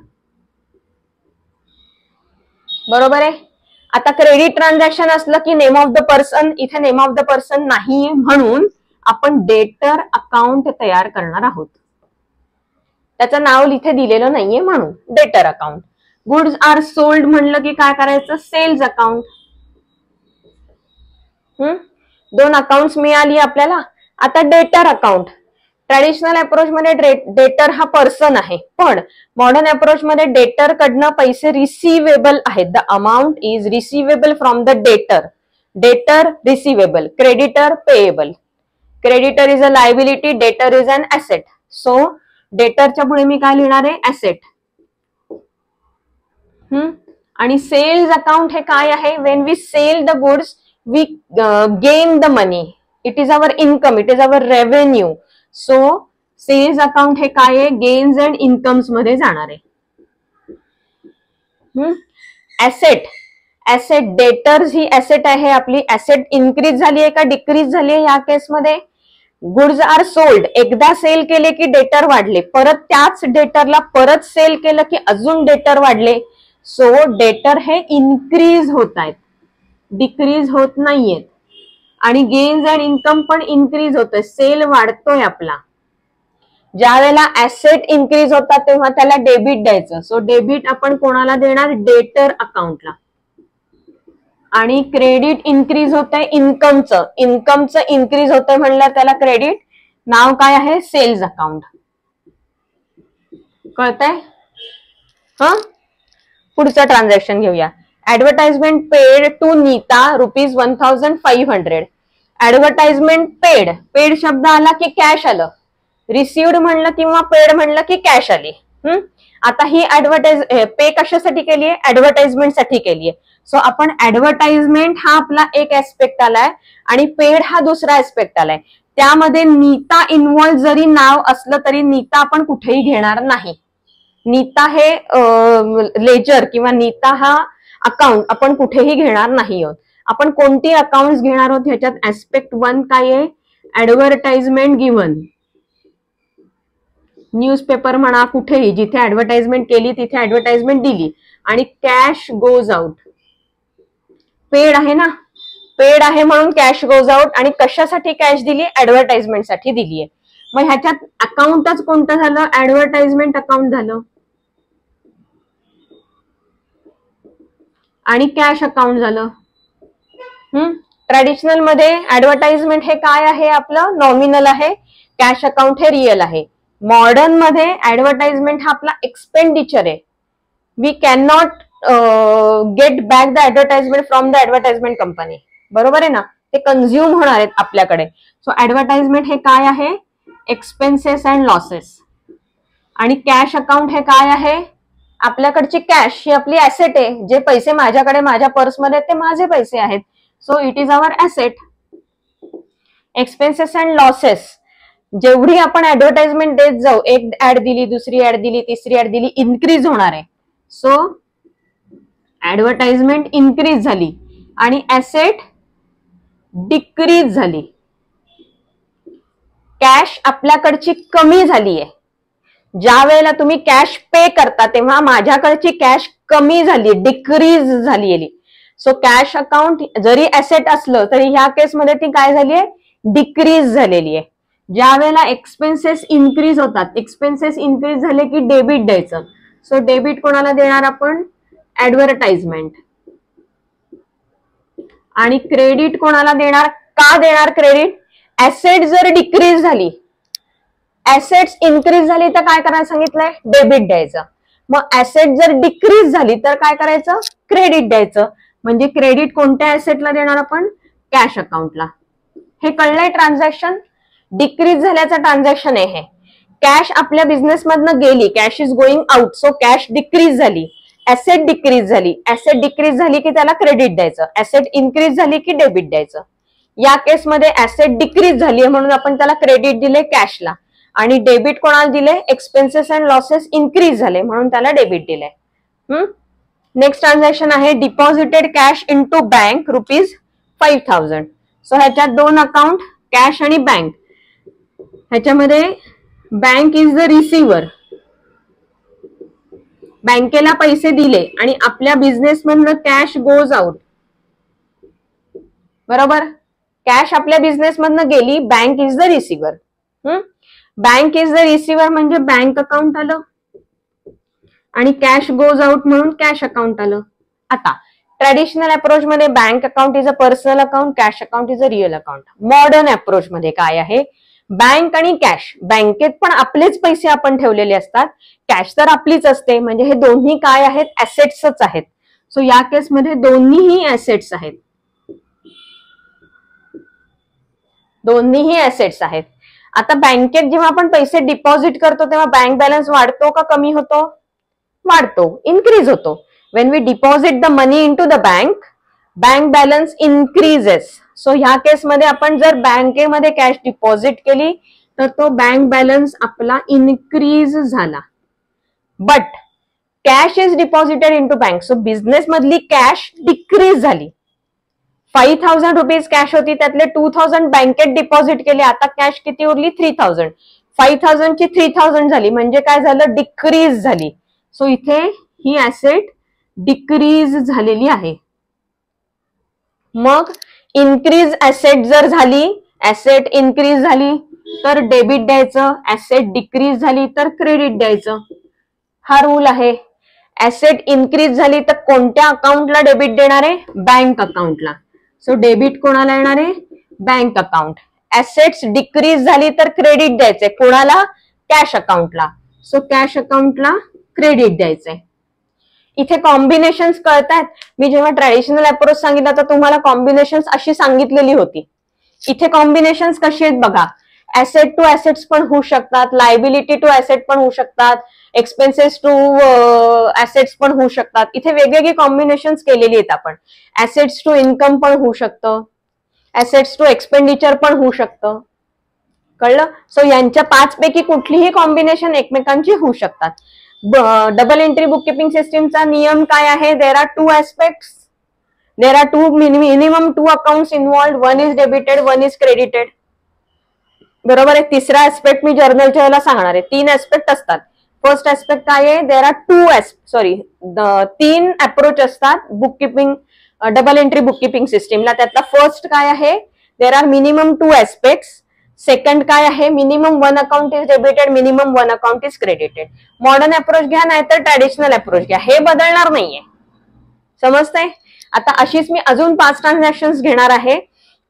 बरोबर आहे. आता क्रेडिट ट्रान्झॅक्शन असलं की नेम ऑफ द पर्सन, इथे नेम ऑफ द पर्सन नाहीये म्हणून आपण डेटर अकाउंट तयार करणार आहोत. त्याचं नाव इथे दिलेलं नाहीये म्हणून डेटर अकाउंट. गुड्स आर सोल्ड म्हणलं की काय करायचं? Cells account. 2 अकाउंट मिळाली आपल्याला. आता डेटर अकाउंट. ट्रॅडिशनल अप्रोच मध्ये डेटर हा पर्सन आहे, पण मॉडर्न अप्रोच मध्ये डेटर कडनं पैसे रिसिवेबल आहेत. The amount is receivable from the डेटर. डेटर receivable, creditor payable. Creditor is a liability, डेटर इज अन ऍसेट. सो डेटरच्या पुढे मी काय लिहिणार आहे? ऍसेट. आणि सेल्स अकाउंट हे काय आहे? When we sell the goods we gain the money. It is our income, it is our revenue. So sales account हे काय आहे? गेन्स अँड इन्कम्स मध्ये जाणार आहे. ऍसेट. ऍसेट डेटर्स ही ऍसेट आहे आपली. ऍसेट इन्क्रीज झाली आहे का डिक्रीज झाली आहे या केसमध्ये? Goods are sold. एकदा सेल केले की डेटर वाढले, परत त्याच डेटरला परत सेल केलं की अजून डेटर वाढले. सो डेटर हे इन्क्रीज होत आहेत, डिक्रीज होत नाहीयेत. आणि गेन्स अँड इन्कम पण इन्क्रीज होतोय, सेल वाढतोय आपला. ज्या वेळेला ऍसेट इन्क्रीज होतात तेव्हा त्याला डेबिट द्यायचं. सो डेबिट आपण कोणाला देणार? डेटर अकाउंटला. आणि क्रेडिट इन्क्रीज होतंय इन्कमचं. इन्कमचं इन्क्रीज होतंय म्हणलं त्याला क्रेडिट. नाव काय आहे? Sales account. कळतंय? पुढचं ट्रान्झॅक्शन घेऊया. Advertisement paid to Neeta ₹1,500. Advertisement paid. Paid शब्द आला की कॅश आलं. रिसिव्ड म्हणलं किंवा पेड म्हणलं की कॅश आली. आता ही पे कशासाठी केलीये? ऍडव्हर्टाइजमेंटसाठी केलीये. सो आपण ऍडव्हर्टाइजमेंट हा आपला एक ऍस्पेक्ट आलाय आणि पेड हा दुसरा ऍस्पेक्ट आलाय. त्यामध्ये नीता इन्व्हॉल्व जरी नाव असलं तरी नीता आपण कुठेही घेणार नाही. नीता हे लेजर किंवा नीता हा अकाउंट आपण कुठेही घेणार नाही आहोत. आपण कोणती अकाउंट घेणार आहोत ह्याच्यात ऍस्पेक्ट 1 काय आहे? Advertisement given. न्यूजपेपर म्हणा, कुठेही जिथे ऍडव्हर्टाइजमेंट केली तिथे ऍडव्हर्टाइजमेंट दिली. आणि कॅश गोज आउट. पेड आहे ना, पेड आहे म्हणून कॅश गोज आउट. आणि कशासाठी कॅश दिली? ऍडव्हर्टाइजमेंटसाठी दिलीये. मग ह्याच्यात अकाउंटच कोणतं झालं? ऍडव्हर्टाइजमेंट अकाउंट झालं. आणि कॅश अकाउंट झालं. ट्रॅडिशनल मध्ये ऍडव्हर्टाइजमेंट हे काय आहे? आपलं नॉमिनल आहे. कॅश अकाउंट हे रिअल आहे. मॉडर्न मध्ये ऍडव्हर्टाइजमेंट हा आपला एक्सपेंडिचर आहे. We can not get back the advertisement from the advertisement company. बरोबर आहे ना? ते कन्झ्युम होणार आहेत आपल्याकडे. सो ऍडव्हर्टाइजमेंट हे काय आहे? Expenses and losses. आणि कॅश अकाउंट हे काय आहे? आपल्याकडची कॅश ही आपली ऍसेट आहे. जे पैसे माझ्याकडे माझ्या पर्समध्ये ते माझे पैसे आहेत. So it is our asset. Expenses and losses. जेवढी आपण ऍडव्हर्टाइजमेंट देत जाऊ, एक ऍड दिली, दुसरी ऍड दिली, तिसरी ऍड दिली, इन्क्रीज होणार आहे. सो ऍडव्हर्टाइजमेंट इन्क्रीज झाली आणि ऍसेट डिक्रीज झाली. कॅश आपल्याकडची कमी झाली आहे. ज्या वेळेला तुम्ही कॅश पे करता तेव्हा माझ्याकडची कॅश कमी झाली, डिक्रीज झाली. सो कॅश अकाउंट जरी ऍसेट असलं तरी ह्या केसमध्ये ती काय झाली आहे, डिक्रीज झालेली आहे. ज्या वेळेला एक्सपेन्सेस इन्क्रीज होतात, एक्सपेन्सेस इन्क्रीज झाले की डेबिट द्यायचं. सो डेबिट कोणाला देणार आपण, ऍडव्हर्टाइजमेंट. आणि क्रेडिट कोणाला देणार, का देणार क्रेडिट, ऍसेट जर डिक्रीज झाली, ऍसेट्स इन्क्रीज झाली तर काय करायला सांगितलंय, डेबिट द्यायचं. मग ऍसेट जर डिक्रीज झाली तर काय करायचं, क्रेडिट द्यायचं. म्हणजे क्रेडिट कोणत्या ऍसेटला देणार आपण, कॅश अकाउंटला. हे कळलंय ट्रान्झॅक्शन, डिक्रीज झाल्याचं ट्रान्झॅक्शन आहे हे. कॅश आपल्या बिझनेस मधनं गेली, cash is going out, so cash decrease झाली, ऍसेट डिक्रीज झाली. ऍसेट डिक्रीज झाली की त्याला क्रेडिट द्यायचं, ऍसेट इन्क्रीज झाली की डेबिट द्यायचं. या केसमध्ये ऍसेट डिक्रीज झाली म्हणून आपण त्याला क्रेडिट दिले कॅशला, आणि डेबिट कोणाला दिले, एक्सपेन्सेस अँड लॉसेस इन्क्रीज झाले म्हणून त्याला डेबिट दिले. नेक्स्ट ट्रान्झॅक्शन आहे deposited cash into bank ₹5,000. So ह्याच्यात दोन अकाउंट, कॅश आणि बँक. ह्याच्यामध्ये बँक इज द रिसिव्हर, बँकेला पैसे दिले आणि आपल्या बिझनेस मधनं कॅश गोज आउट. बरोबर, कॅश आपल्या बिझनेस मधनं गेली, bank is the receiver. Bank is the receiver म्हणजे बँक अकाउंट आलं, आणि कॅश गोज आउट म्हणून कॅश अकाउंट आलं. आता ट्रॅडिशनल अप्रोच मध्ये bank account is a personal account, cash account is a real account. Modern approach मध्ये काय आहे, बँक आणि कॅश, बँकेत पण आपलेच पैसे आपण ठेवलेले असतात, कॅश तर आपलीच असते, म्हणजे हे दोन्ही काय आहेत, ऍसेट्सच आहेत. सो या केसमध्ये दोन्हीही ऍसेट्स आहेत, दोन्हीही ऍसेट्स आहेत. आता बँकेत जेव्हा आपण पैसे डिपॉझिट करतो तेव्हा बँक बॅलन्स वाढतो का कमी होतो, वाढतो, इन्क्रीज होतो. When we deposit the money into the bank, bank balance increases. So ह्या केसमध्ये आपण जर बँकेमध्ये कॅश डिपॉझिट केली तर तो बँक बॅलन्स आपला इन्क्रीज झाला. But cash is deposited into bank, so business मधली कॅश डिक्रीज झाली. ₹5,000 कॅश होती, त्यातले 2,000 बँकेत डिपॉझिट केले, आता कॅश किती उरली, 3,000. 5,000 ची 3,000 झाली, म्हणजे काय झालं, डिक्रीज झाली. सो इथे ही ऍसेट डिक्रीज झालेली आहे. मग इन्क्रीज ऍसेट जर झाली, ऍसेट इन्क्रीज झाली तर डेबिट द्यायचं, ऍसेट डिक्रीज झाली तर क्रेडिट द्यायचं. हा रूल आहे. ऍसेट इन्क्रीज झाली तर कोणत्या अकाउंटला डेबिट देणार आहे, बँक अकाउंटला. सो डेबिट कोणाला येणार आहे, बँक अकाउंट. ऍसेट्स डिक्रीज झाली तर क्रेडिट द्यायचंय, कोणाला, कॅश अकाउंटला. सो कॅश अकाउंटला क्रेडिट द्यायचंय. इथे कॉम्बिनेशन्स कळतायत. मी जेव्हा ट्रॅडिशनल अप्रोच सांगितलं तर तुम्हाला कॉम्बिनेशन्स अशी सांगितलेली होती. इथे कॉम्बिनेशन्स कशी आहेत बघा, ऍसेट टू ऍसेट्स पण होऊ शकतात, लायबिलिटी टू ऍसेट पण होऊ शकतात, एक्सपेन्सेस टू ऍसेट्स पण होऊ शकतात. इथे वेगवेगळी कॉम्बिनेशन्स केलेली आहेत आपण. ऍसेट्स टू इन्कम पण होऊ शकतं, ऍसेट्स टू एक्सपेंडिचर पण होऊ शकतं. कळलं. सो यांच्या 5 पैकी कुठलीही कॉम्बिनेशन एकमेकांची होऊ शकतात. डबल एंट्री बुककीपिंग सिस्टीमचा नियम काय आहे, there are 2 aspects, there are minimum 2 accounts involved, 1 is debited, 1 is credited. बरोबर आहे. तिसरा ऍस्पेक्ट मी जर्नलच्या वेळेला सांगणार आहे. 3 ऍस्पेक्ट असतात. फर्स्ट ऍस्पेक्ट काय आहे, देर आर 3 अप्रोच असतात बुककीपिंग, डबल एंट्री बुककीपिंग सिस्टीमला. त्यातला फर्स्ट काय आहे, there are minimum 2 aspects. Second काय आहे, minimum 1 account is debited, minimum 1 account is credited. Modern approach घ्या नाहीतर ट्रॅडिशनल अप्रोच घ्या, हे बदलणार नाहीये. समजतंय. आता अशीच मी अजून 5 ट्रान्झॅक्शन्स घेणार आहे.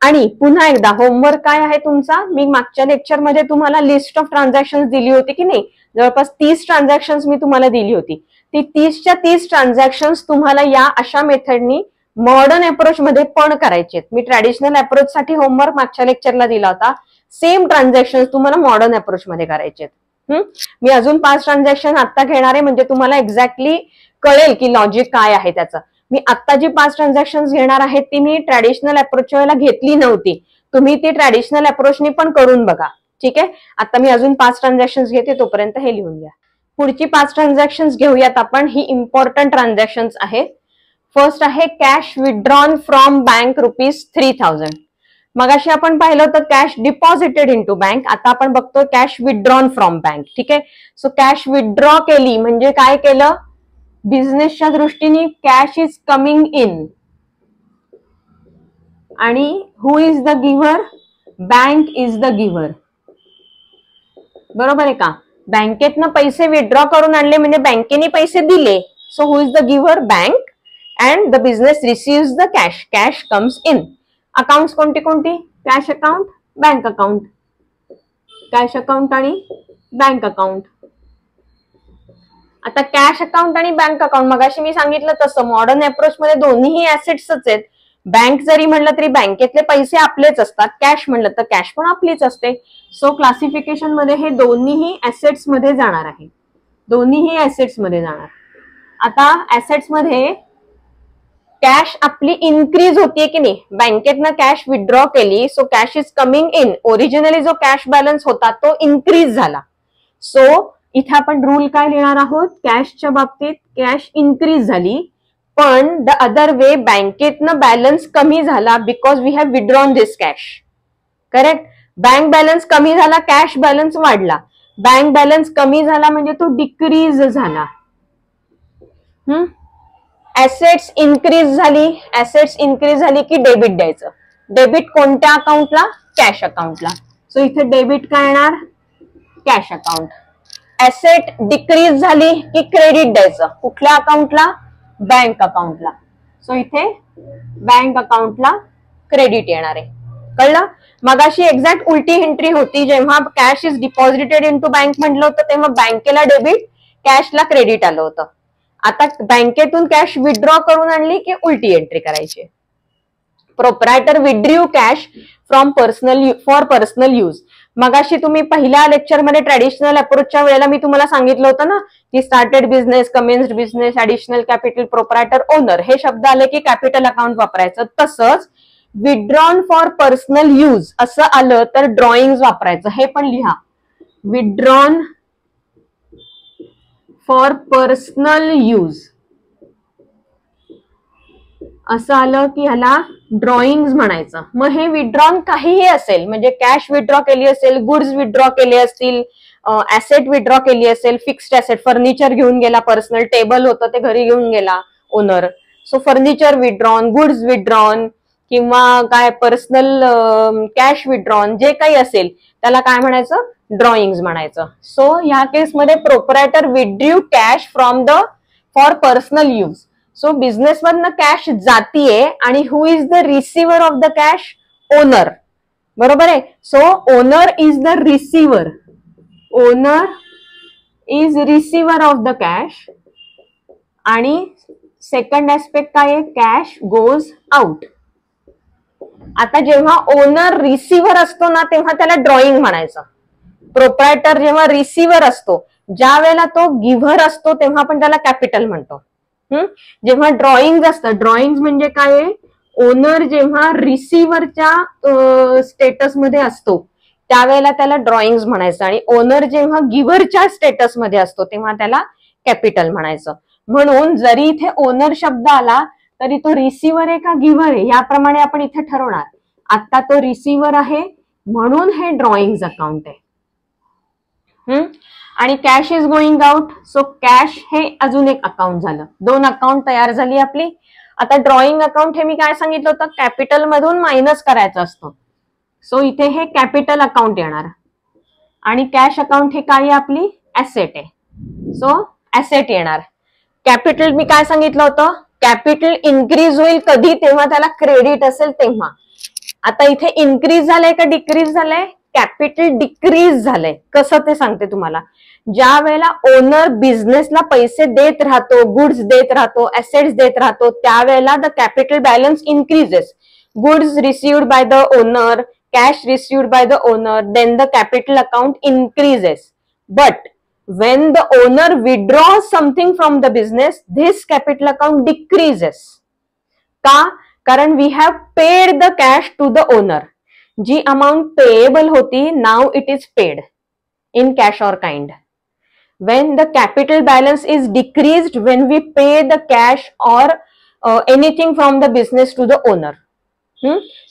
आणि पुन्हा एकदा होमवर्क काय आहे तुमचा, मी मागच्या लेक्चरमध्ये तुम्हाला लिस्ट ऑफ ट्रान्झॅक्शन्स दिली होती की नाही, जवळपास 30 ट्रान्झॅक्शन्स मी तुम्हाला दिली होती. ती 30च्या 30 ट्रान्झॅक्शन्स तुम्हाला या अशा मेथडनी मॉडर्न अप्रोच मध्ये पण करायचे. मी ट्रॅडिशनल अप्रोच साठी होमवर्क मागच्या लेक्चरला दिला होता, सेम ट्रान्झॅक्शन तुम्हाला मॉडर्न अप्रोच मध्ये करायचे. मी अजून 5 ट्रान्झॅक्शन आता घेणार आहे, म्हणजे तुम्हाला एक्झॅक्टली कळेल की लॉजिक काय आहे त्याचं. मी आता जी 5 ट्रान्झॅक्शन्स घेणार आहेत ती मी ट्रॅडिशनल अप्रोचच्या वेळेला घेतली नव्हती. तुम्ही ती ट्रॅडिशनल अप्रोचनी पण करून बघा. ठीक आहे. आता मी अजून 5 ट्रान्झॅक्शन्स घेते, तोपर्यंत हे लिहून घ्या. पुढची 5 ट्रान्झॅक्शन्स घेऊयात आपण. ही इम्पॉर्टंट ट्रान्झॅक्शन्स आहेत. फर्स्ट आहे कॅश विथड्रॉन फ्रॉम बँक ₹3,000. मगाशी आपण पाहिलं होतं कॅश डिपॉझिटेड इनटू बँक, आता आपण बघतो कॅश विथड्रॉन फ्रॉम बँक. ठीक आहे. सो कॅश विथड्रॉ केली म्हणजे काय केलं, बिझनेसच्या दृष्टीने कॅश इज कमिंग इन. आणि who is the giver? Bank is the giver. बरोबर आहे का? बँकेतनं पैसे विथड्रॉ करून आणले म्हणजे बँकेने पैसे दिले. So who is the giver? Bank. And the business receives the cash. Cash comes in. Accounts कोणती कोणती? Cash account, bank account. Cash account आणि बँक अकाउंट. आता कॅश अकाउंट आणि बँक अकाउंट मगाशी मी सांगितलं तसं मॉडर्न अप्रोच मध्ये दोन्हीही ऍसेट्सच आहेत. बँक जरी म्हणलं तरी बँकेतले पैसे आपलेच असतात, कॅश म्हणलं तर कॅश पण आपलीच असते. सो क्लासिफिकेशन मध्ये हे दोन्हीही ऍसेट्स मध्ये जाणार आहे. दोन्हीही ऍसेट्स मध्ये जाणार. आता ऍसेट्स मध्ये कॅश आपली इन्क्रीज होतीये की नाही? बँकेतनं कॅश विथड्रॉ केली, so cash is coming in. Originally जो कॅश बॅलन्स होता तो इन्क्रीज झाला. सो इथे आपण रूल काय लिहिणार आहोत? कॅशच्या बाबतीत कॅश इन्क्रीज झाली, पण द अदर वे बँकेतनं बॅलन्स कमी झाला because we have withdrawn this cash. Correct? Bank balance कमी झाला, कॅश बॅलन्स वाढला. बँक बॅलन्स कमी झाला म्हणजे तो डिक्रीज झाला. ऍसेट्स इन्क्रीज झाली. ऍसेट्स इन्क्रीज झाली की डेबिट द्यायचं. डेबिट कोणत्या अकाउंटला? कॅश अकाउंटला. सो इथे डेबिट काय येणार? Cash account. ऍसेट डिक्रीज झाली की क्रेडिट द्यायचं. कुठल्या अकाउंटला? बँक अकाउंटला. सो इथे बँक अकाउंटला क्रेडिट येणार आहे. कळलं? मगाशी एक्झॅक्ट उलटी एंट्री होती. जेव्हा cash is deposited into bank म्हटलं होतं तेव्हा बँकेला डेबिट, कॅशला क्रेडिट आलं होतं. आता बँकेतून कॅश विथड्रॉ करून आणली की उलटी एंट्री करायची. Proprietor withdrew cash from for personal use. मगाशी तुम्ही पहिल्या लेक्चरमध्ये ट्रॅडिशनल अप्रोचच्या वेळेला मी तुम्हाला सांगितलं होतं ना की started business, commenced business, additional capital, proprietor, owner हे शब्द आले की कॅपिटल अकाउंट वापरायचं. तसंच विथड्रॉन फॉर पर्सनल यूज असं आलं तर ड्रॉइंग वापरायचं. हे पण लिहा. विथड्रॉन फॉर पर्सनल यूज असं आलं की ह्याला ड्रॉइंग म्हणायचं. मग हे विथड्रॉन काहीही असेल, म्हणजे कॅश विथड्रॉ केली असेल, गुड्स विथड्रॉ केले असतील, ऍसेट विथड्रॉ केली असेल, फिक्स्ड ऍसेट, फर्निचर घेऊन गेला, पर्सनल टेबल होतं ते घरी घेऊन गेला owner. So furniture withdrawn, goods withdrawn किंवा काय पर्सनल कॅश विथड्रॉन जे काही असेल त्याला काय म्हणायचं? ड्रॉइंग म्हणायचं. सो ह्या केसमध्ये proprietor withdrew cash from the for personal use. So business मधनं कॅश जातीये आणि who is the receiver of the cash? Owner. बरोबर आहे? So owner is the receiver. Owner is receiver of the cash. आणि second aspect काय आहे? Cash goes out. आता जेव्हा ओनर रिसिव्हर असतो ना तेव्हा त्याला ड्रॉइंग म्हणायचं. प्रोप्रायटर जेव्हा रिसिव्हर असतो, ज्या वेळेला तो गिव्हर असतो तेव्हा आपण त्याला कॅपिटल म्हणतो. जेव्हा ड्रॉइंग असतं, ड्रॉइंग म्हणजे काय आहे? ओनर जेव्हा रिसिव्हरच्या स्टेटसमध्ये असतो त्यावेळेला त्याला ड्रॉइंग म्हणायचं आणि ओनर जेव्हा गिव्हरच्या स्टेटसमध्ये असतो तेव्हा त्याला कॅपिटल म्हणायचं. म्हणून जरी इथे ओनर शब्द आला तरी तो रिसिव्हर आहे का गिव्हर आहे याप्रमाणे आपण इथे ठरवणार. आता तो रिसिव्हर आहे म्हणून हे ड्रॉइंग अकाउंट आहे. आणि cash is going out. So cash हे अजून एक अकाउंट झालं. दोन अकाउंट तयार झाली आपली. आता ड्रॉइंग अकाउंट हे मी काय सांगितलं होतं? कॅपिटल मधून मायनस करायचं असतं. सो इथे हे कॅपिटल अकाउंट येणार आणि कॅश अकाउंट हे काय आपली ऍसेट आहे. सो ऍसेट येणार. कॅपिटल मी काय सांगितलं होतं? कॅपिटल इन्क्रीज होईल कधी? तेव्हा त्याला क्रेडिट असेल तेव्हा. आता इथे इन्क्रीज झालंय का डिक्रीज झालंय? कॅपिटल डिक्रीज झालंय. कसं ते सांगते तुम्हाला. ज्या वेळेला ओनर बिझनेसला पैसे देत राहतो, गुड्स देत राहतो, ऍसेट्स देत राहतो, त्यावेळेला the capital balance increases. Goods received by the owner, cash received by the owner, then the capital account increases. But when the owner withdraws something from the business, this capital account decreases. का? कारण we have paid the cash to the owner. G amount payable होती, now it is paid in cash or kind. When the capital balance is decreased, when we pay the cash or anything from the business to the owner.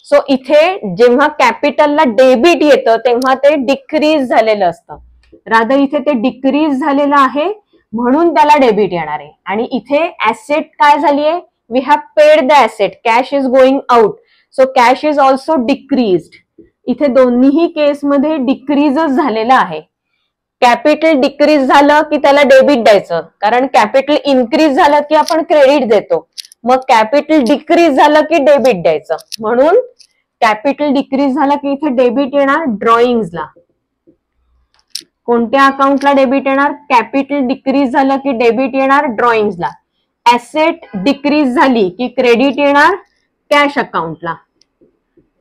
So इथे जेव्हा कॅपिटलला debit येतं तेव्हा ते decrease झालेलं असतं. Rather इथे ते decrease झालेलं आहे म्हणून त्याला डेबिट येणार आहे. आणि इथे ऍसेट काय झालीये? We have paid the asset. Cash is going out. So cash is also decreased. इथे दोन्ही केसमध्ये डिक्रीजच झालेला आहे. कॅपिटल डिक्रीज झालं की त्याला डेबिट द्यायचं, कारण कॅपिटल इन्क्रीज झालं की आपण क्रेडिट देतो. मग कॅपिटल डिक्रीज झालं की डेबिट द्यायचं, म्हणून कॅपिटल डिक्रीज झालं की इथे डेबिट येणार ड्रॉइंग्सला. कोणत्या अकाउंटला डेबिट येणार? कॅपिटल डिक्रीज झालं की डेबिट येणार ड्रॉइंग्सला. ऍसेट डिक्रीज झाली की क्रेडिट येणार कॅश अकाउंटला.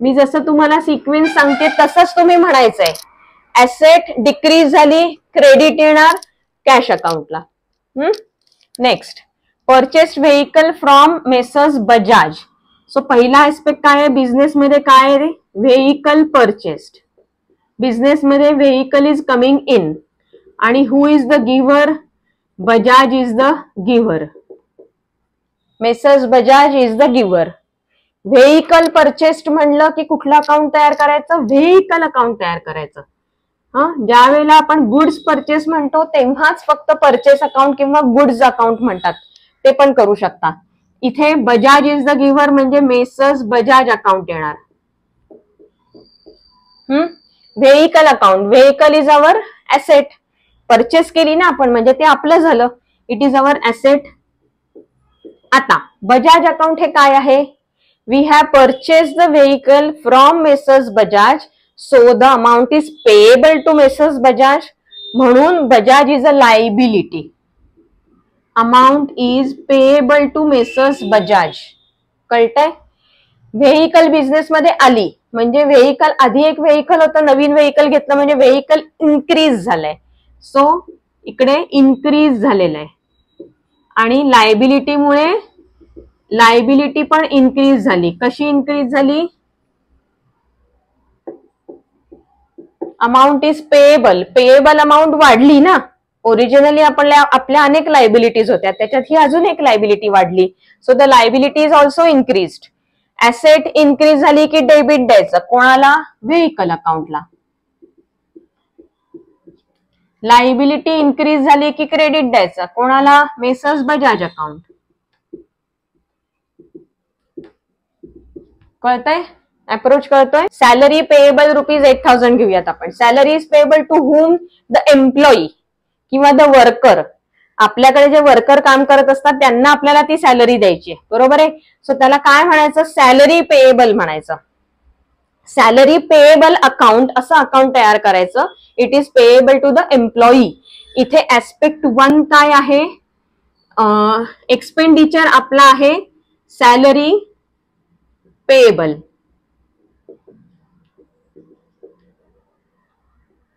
मी जसं तुम्हाला सिक्वेन्स सांगते तसंच तुम्ही म्हणायचंय. ऍसेट डिक्रीज झाली, क्रेडिट येणार कॅश अकाउंटला. Next, purchased vehicle from messrs Bajaj. So पहिला एस्पेक्ट काय आहे बिझनेस मध्ये? काय आहे रे? Vehicle purchased. बिझनेस मध्ये व्हेकल इज कमिंग इन आणि who is the giver? Bajaj is the giver. Messrs Bajaj is the giver. Vehicle purchased म्हणलं की कुठलं अकाउंट तयार करायचं? व्हेकल अकाउंट तयार करायचं. ज्या वेळेला आपण गुड्स परचेस म्हणतो तेव्हाच फक्त परचेस अकाउंट किंवा गुड्स अकाउंट म्हणतात, ते पण करू शकता. इथे बजाज इज द गिव्हर म्हणजे मेसर्स बजाज अकाउंट येणार. Vehicle account. Vehicle is our asset. Purchase केली ना आपण म्हणजे ते आपलं झालं. It is our asset. आता बजाज अकाउंट हे काय आहे? We have purchased the vehicle from messrs Bajaj, so the amount is payable to Messrs Bajaj. म्हणून Bajaj is a liability. Amount is payable to Messrs Bajaj. कळतंय? व्हेकल बिझनेस मध्ये आली म्हणजे व्हेकल, आधी एक व्हेकल होतं, नवीन व्हेकल घेतलं म्हणजे व्हेकल इन्क्रीज झालंय. सो इकडे इन्क्रीज झालेलं आहे. आणि लायबिलिटीमुळे लायबिलिटी पण इन्क्रीज झाली. कशी इन्क्रीज झाली? Amount is payable. Payable amount वाढली ना. ओरिजिनली आपल्या अनेक लायबिलिटीज होत्या, त्याच्यात ही अजून एक लायबिलिटी वाढली. So the liability is also increased. Asset increase झाली की डेबिट द्यायचं. कोणाला? व्हेकल अकाउंटला. लायबिलिटी इन्क्रीज झाली की क्रेडिट द्यायचं. कोणाला? Messrs Bajaj account. कळतंय? अप्रोच कळतोय? सॅलरी पेएबल ₹8,000 घेऊयात आपण. Salary is payable to whom? The employee किंवा द वर्कर. आपल्याकडे जे वर्कर काम करत असतात त्यांना आपल्याला ती सॅलरी द्यायची आहे, बरोबर आहे. सो त्याला काय म्हणायचं? सॅलरी पेएबल म्हणायचं. सॅलरी पेएबल अकाउंट असं अकाउंट तयार करायचं. It is payable to the employee. इथे ऍस्पेक्ट 1 काय आहे? एक्सपेंडिचर आपला आहे सॅलरी पेएबल.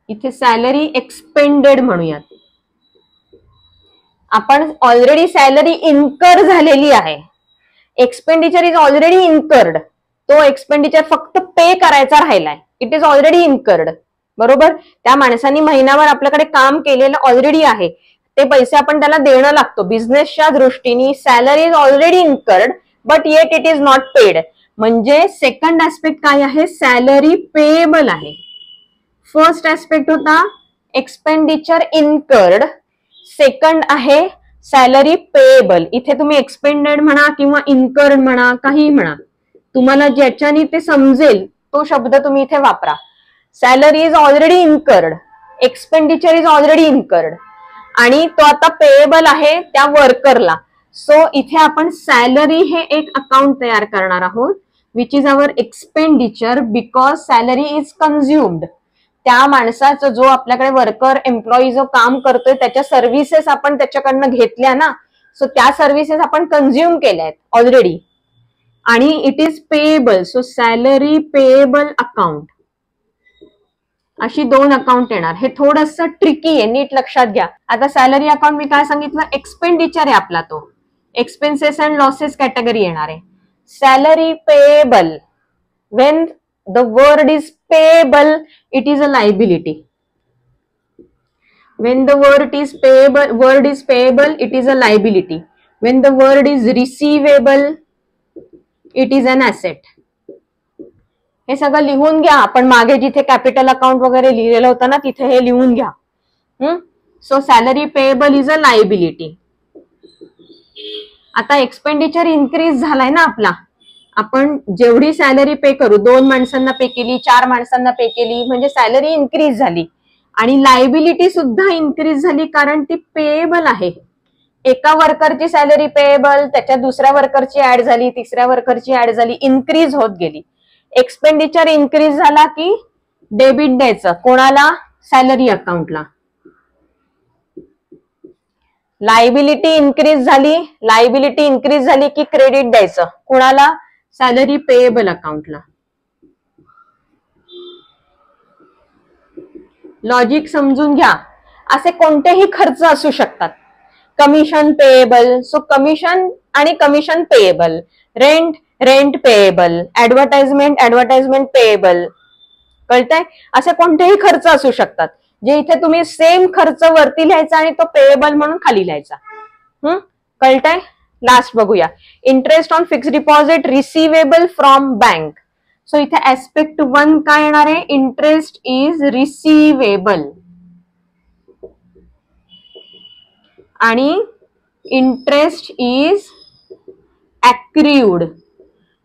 इथे सॅलरी एक्सपेंडेड म्हणूयात. आपण ऑलरेडी सॅलरी इन्कर झालेली आहे. Expenditure is already incurred. तो एक्सपेंडिचर फक्त पे करायचा राहिलाय. इट इज ऑलरेडी इन्कर्ड, बरोबर. त्या माणसाने महिनाभर आपल्याकडे काम केलेलं ऑलरेडी आहे, ते पैसे आपण त्याला देणं लागतो. बिझनेसच्या दृष्टीने salary is already incurred but eight it is not paid. म्हणजे सेकंड ऍस्पेक्ट काय आहे? सॅलरी पेएबल आहे. फर्स्ट ऍस्पेक्ट होता एक्सपेंडिचर इन्कर्ड, सेकंड आहे सॅलरी पेएबल. इथे तुम्ही एक्सपेंडेड म्हणा किंवा इन्कर्ड म्हणा, काही म्हणा, तुम्हाला ज्याच्याने ते समजेल तो शब्द तुम्ही इथे वापरा. Salary is already incurred, expenditure is already incurred आणि तो आता पेएबल आहे त्या वर्करला. सो इथे आपण सॅलरी हे एक अकाउंट तयार करणार आहोत which is our expenditure because salary is consumed. त्या माणसाचं, जो आपल्याकडे वर्कर एम्प्लॉई जो काम करतोय त्याच्या सर्व्हिसेस आपण त्याच्याकडनं घेतल्या ना. सो त्या सर्व्हिसेस आपण कन्झ्युम केल्या आहेत ऑलरेडी आणि it is payable. So salary payable account. अशी 2 अकाउंट येणार. हे थोडंसं ट्रिकी आहे, नीट लक्षात घ्या. आता सॅलरी अकाउंट मी काय सांगितलं? एक्सपेंडिचर आहे आपला, तो एक्सपेन्सेस अँड लॉसेस कॅटेगरी येणार आहे. Salary payable, when the word is payable it is a liability. When the word is payable it is a liability. When the word is receivable it is an asset. हे सगळं लिहून घ्या. आपण मागे जिथे capital account वगैरे लिहिलेलं होतं ना तिथे हे लिहून घ्या. So salary payable is a liability. आता एक्सपेंडिचर इन्क्रीज झालाय ना आपला आपण जेवढी सॅलरी पे करू, 2 माणसांना पे केली, 4 माणसांना पे केली, म्हणजे सॅलरी इन्क्रीज झाली आणि लायबिलिटी सुद्धा इन्क्रीज झाली, कारण ती पेएबल आहे. एका वर्करची सॅलरी पेएबल, त्याच्या दुसऱ्या वर्करची ऍड झाली, तिसऱ्या वर्करची ऍड झाली, इन्क्रीज होत गेली. एक्सपेंडिचर इन्क्रीज झाला की डेबिट द्यायचं कोणाला? सॅलरी अकाउंटला. लायबिलिटी इन्क्रीज झाली की क्रेडिट द्यायचं कोणाला? सॅलरी पेएबल अकाउंटला. लॉजिक समजून घ्या. असे कोणतेही खर्च असू शकतात. कमिशन पेएबल, सो कमिशन आणि commission payable, rent payable, advertisement payable. कळतंय? असे कोणतेही खर्च असू शकतात जे इथे तुम्ही सेम खर्च वरती लिहायचा आणि तो पेएबल म्हणून खाली लिहायचा. कळतंय? लास्ट बघूया. Interest on fixed deposit receivable from bank. So इथे ऍस्पेक्ट 1 काय येणार आहे? इंटरेस्ट इज रिसिवेबल आणि इंटरेस्ट इज अक्र्यूड.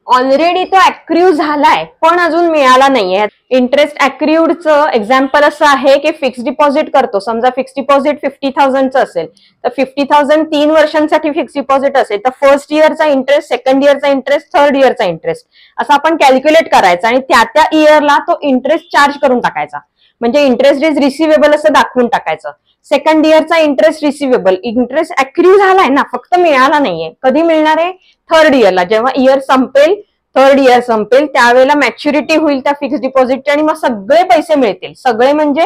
ऑलरेडी तो अक्र्यू झालाय पण अजून मिळाला नाहीये. इंटरेस्ट अक्र्यूडचं एक्झाम्पल असं आहे की फिक्स्ड डिपॉझिट करतो, समजा फिक्स्ड डिपॉझिट 50,000चं असेल तर 50,000 3 वर्षांसाठी फिक्स्ड डिपॉझिट असेल तर फर्स्ट इयरचा इंटरेस्ट, सेकंड इयरचा इंटरेस्ट, थर्ड इयरचा इंटरेस्ट असं आपण कॅल्क्युलेट करायचा आणि त्या इयरला तो इंटरेस्ट चार्ज करून टाकायचा, म्हणजे इंटरेस्ट इज रिसिवेबल असं दाखवून टाकायचं. सेकंड इयरचा इंटरेस्ट रिसिवेबल, इंटरेस्ट अक्र्यू झालाय ना, फक्त मिळाला नाहीये. कधी मिळणार आहे? थर्ड इयरला, जेव्हा इयर संपेल, थर्ड इयर संपेल त्यावेळेला मॅच्युरिटी होईल त्या फिक्स्ड डिपॉझिटची आणि मग सगळे पैसे मिळतील. सगळे म्हणजे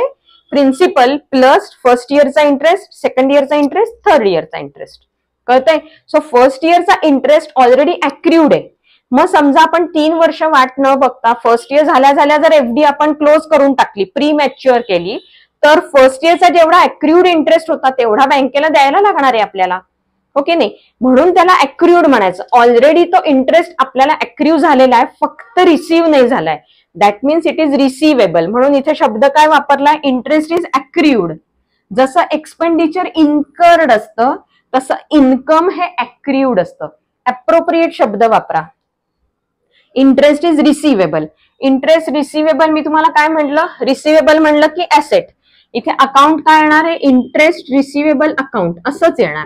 प्रिन्सिपल प्लस फर्स्ट इयरचा इंटरेस्ट, सेकंड इयरचा इंटरेस्ट, थर्ड इयरचा इंटरेस्ट. कळतंय? सो फर्स्ट इयरचा इंटरेस्ट ऑलरेडी अक्र्यूड आहे. मग समजा आपण 3 वर्ष वाट न बघता फर्स्ट इयर झाल्या जर एफडी आपण क्लोज करून टाकली, प्री मॅच्युअर केली, तर फर्स्ट इयरचा जेवढा अक्र्यूड इंटरेस्ट होता तेवढा बँकेला द्यायला लागणार आहे आपल्याला. ओके नाही? म्हणून त्याला अक्र्यूड म्हणायचं. ऑलरेडी तो इंटरेस्ट आपल्याला अक्र्यू झालेला आहे, फक्त रिसीव्ह नाही झालाय. That means it is receivable. म्हणून इथे शब्द काय वापरलाय? Interest is accrued. जसं एक्सपेंडिचर इन्कर्ड असतं तसं इन्कम हे अक्र्यूड असतं. अप्रोप्रिएट शब्द वापरा. Interest is receivable. Interest receivable मी तुम्हाला काय म्हटलं? रिसिवेबल म्हणलं की ऍसेट. इथे अकाउंट काय येणार आहे? इंटरेस्ट रिसिवेबल अकाउंट असंच येणार.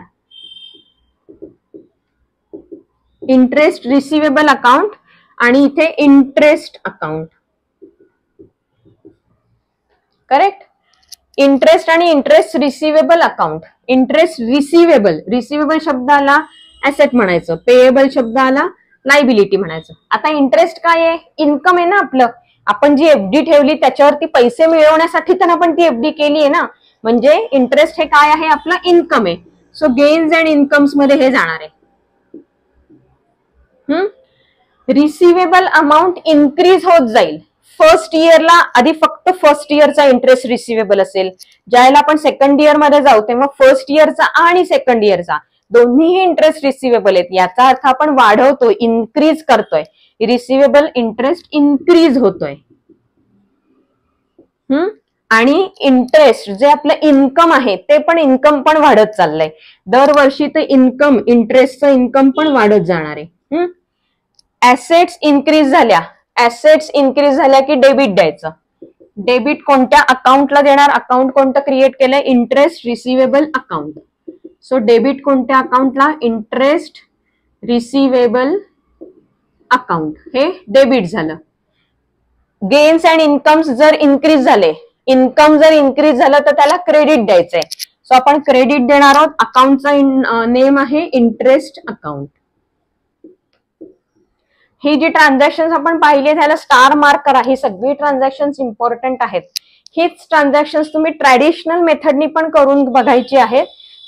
इंटरेस्ट रिसिवेबल अकाउंट आणि इथे इंटरेस्ट अकाउंट. करेक्ट? इंटरेस्ट आणि interest receivable account. Interest receivable शब्द आला ऍसेट म्हणायचं, पेएबल शब्द आला लायबिलिटी म्हणायचं. आता इंटरेस्ट काय आहे? इन्कम आहे ना आपलं. आपण जी एफडी ठेवली त्याच्यावरती पैसे मिळवण्यासाठी तर आपण ती एफडी केली आहे ना, म्हणजे इंटरेस्ट हे काय आहे? आपलं इन्कम आहे. सो गेन्स अँड इन्कम्स मध्ये हे जाणार आहे. रिसिवेबल अमाऊंट इन्क्रीज होत जाईल. फर्स्ट इयरला आधी फक्त फर्स्ट इयरचा इंटरेस्ट रिसिवेबल असेल, ज्यावेळेला आपण सेकंड इयर मध्ये जाऊ तेव्हा फर्स्ट इयरचा आणि सेकंड इयरचा दोन्हीही इंटरेस्ट रिसिवेबल आहेत. याचा अर्थ आपण वाढवतोय, इन्क्रीज करतोय. रिसिवेबल इंटरेस्ट इन्क्रीज होतोय. आणि इंटरेस्ट जे आपलं इन्कम आहे ते पण इन्कम पण वाढत चाललंय. दरवर्षी ते इन्कम, इंटरेस्टचं इन्कम पण वाढत जाणार आहे. ऍसेट्स इन्क्रीज झाल्या की डेबिट द्यायचं. डेबिट कोणत्या अकाउंटला देणार? अकाउंट कोणतं क्रिएट केलंय? Interest receivable account. So debit कोणत्या अकाउंटला? Interest receivable account. हे डेबिट झालं. गेन्स अँड इन्कम्स जर इन्क्रीज झाले, इन्कम जर इन्क्रीज झालं तर त्याला क्रेडिट द्यायचंय. सो आपण क्रेडिट देणार आहोत. अकाउंटचा नेम आहे इंटरेस्ट अकाउंट. ही जी ट्रान्झॅक्शन आपण पाहिली त्याला स्टार मार्क करा. ही सगळी ट्रान्झॅक्शन इम्पॉर्टंट आहेत. हीच ट्रान्झॅक्शन तुम्ही ट्रॅडिशनल मेथडनी पण करून बघायची आहेत.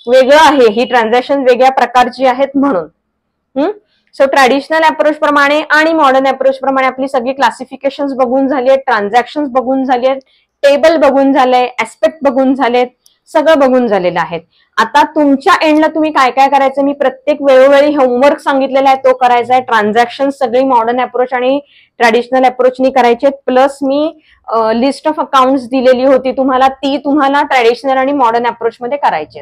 वेगळं आहे, ही ट्रान्झॅक्शन वेगळ्या प्रकारची आहेत म्हणून. सो ट्रॅडिशनल अप्रोच प्रमाणे आणि मॉडर्न अप्रोच प्रमाणे आपली सगळी क्लासिफिकेशन बघून झाली आहेत, ट्रान्झॅक्शन बघून झाली आहेत, टेबल बघून झालंय, ऍस्पेक्ट बघून झालेत, सगळं बघून झालेलं आहे. आता तुमच्या एंडला तुम्ही काय काय करायचं मी प्रत्येक वेळोवेळी होमवर्क सांगितलेला आहे तो करायचा आहे. ट्रान्झॅक्शन सगळी मॉडर्न अप्रोच आणि ट्रॅडिशनल अप्रोचनी करायचे. Plus me list of accounts दिलेली होती तुम्हाला, ती तुम्हाला ट्रॅडिशनल आणि मॉडर्न अप्रोच मध्ये करायची.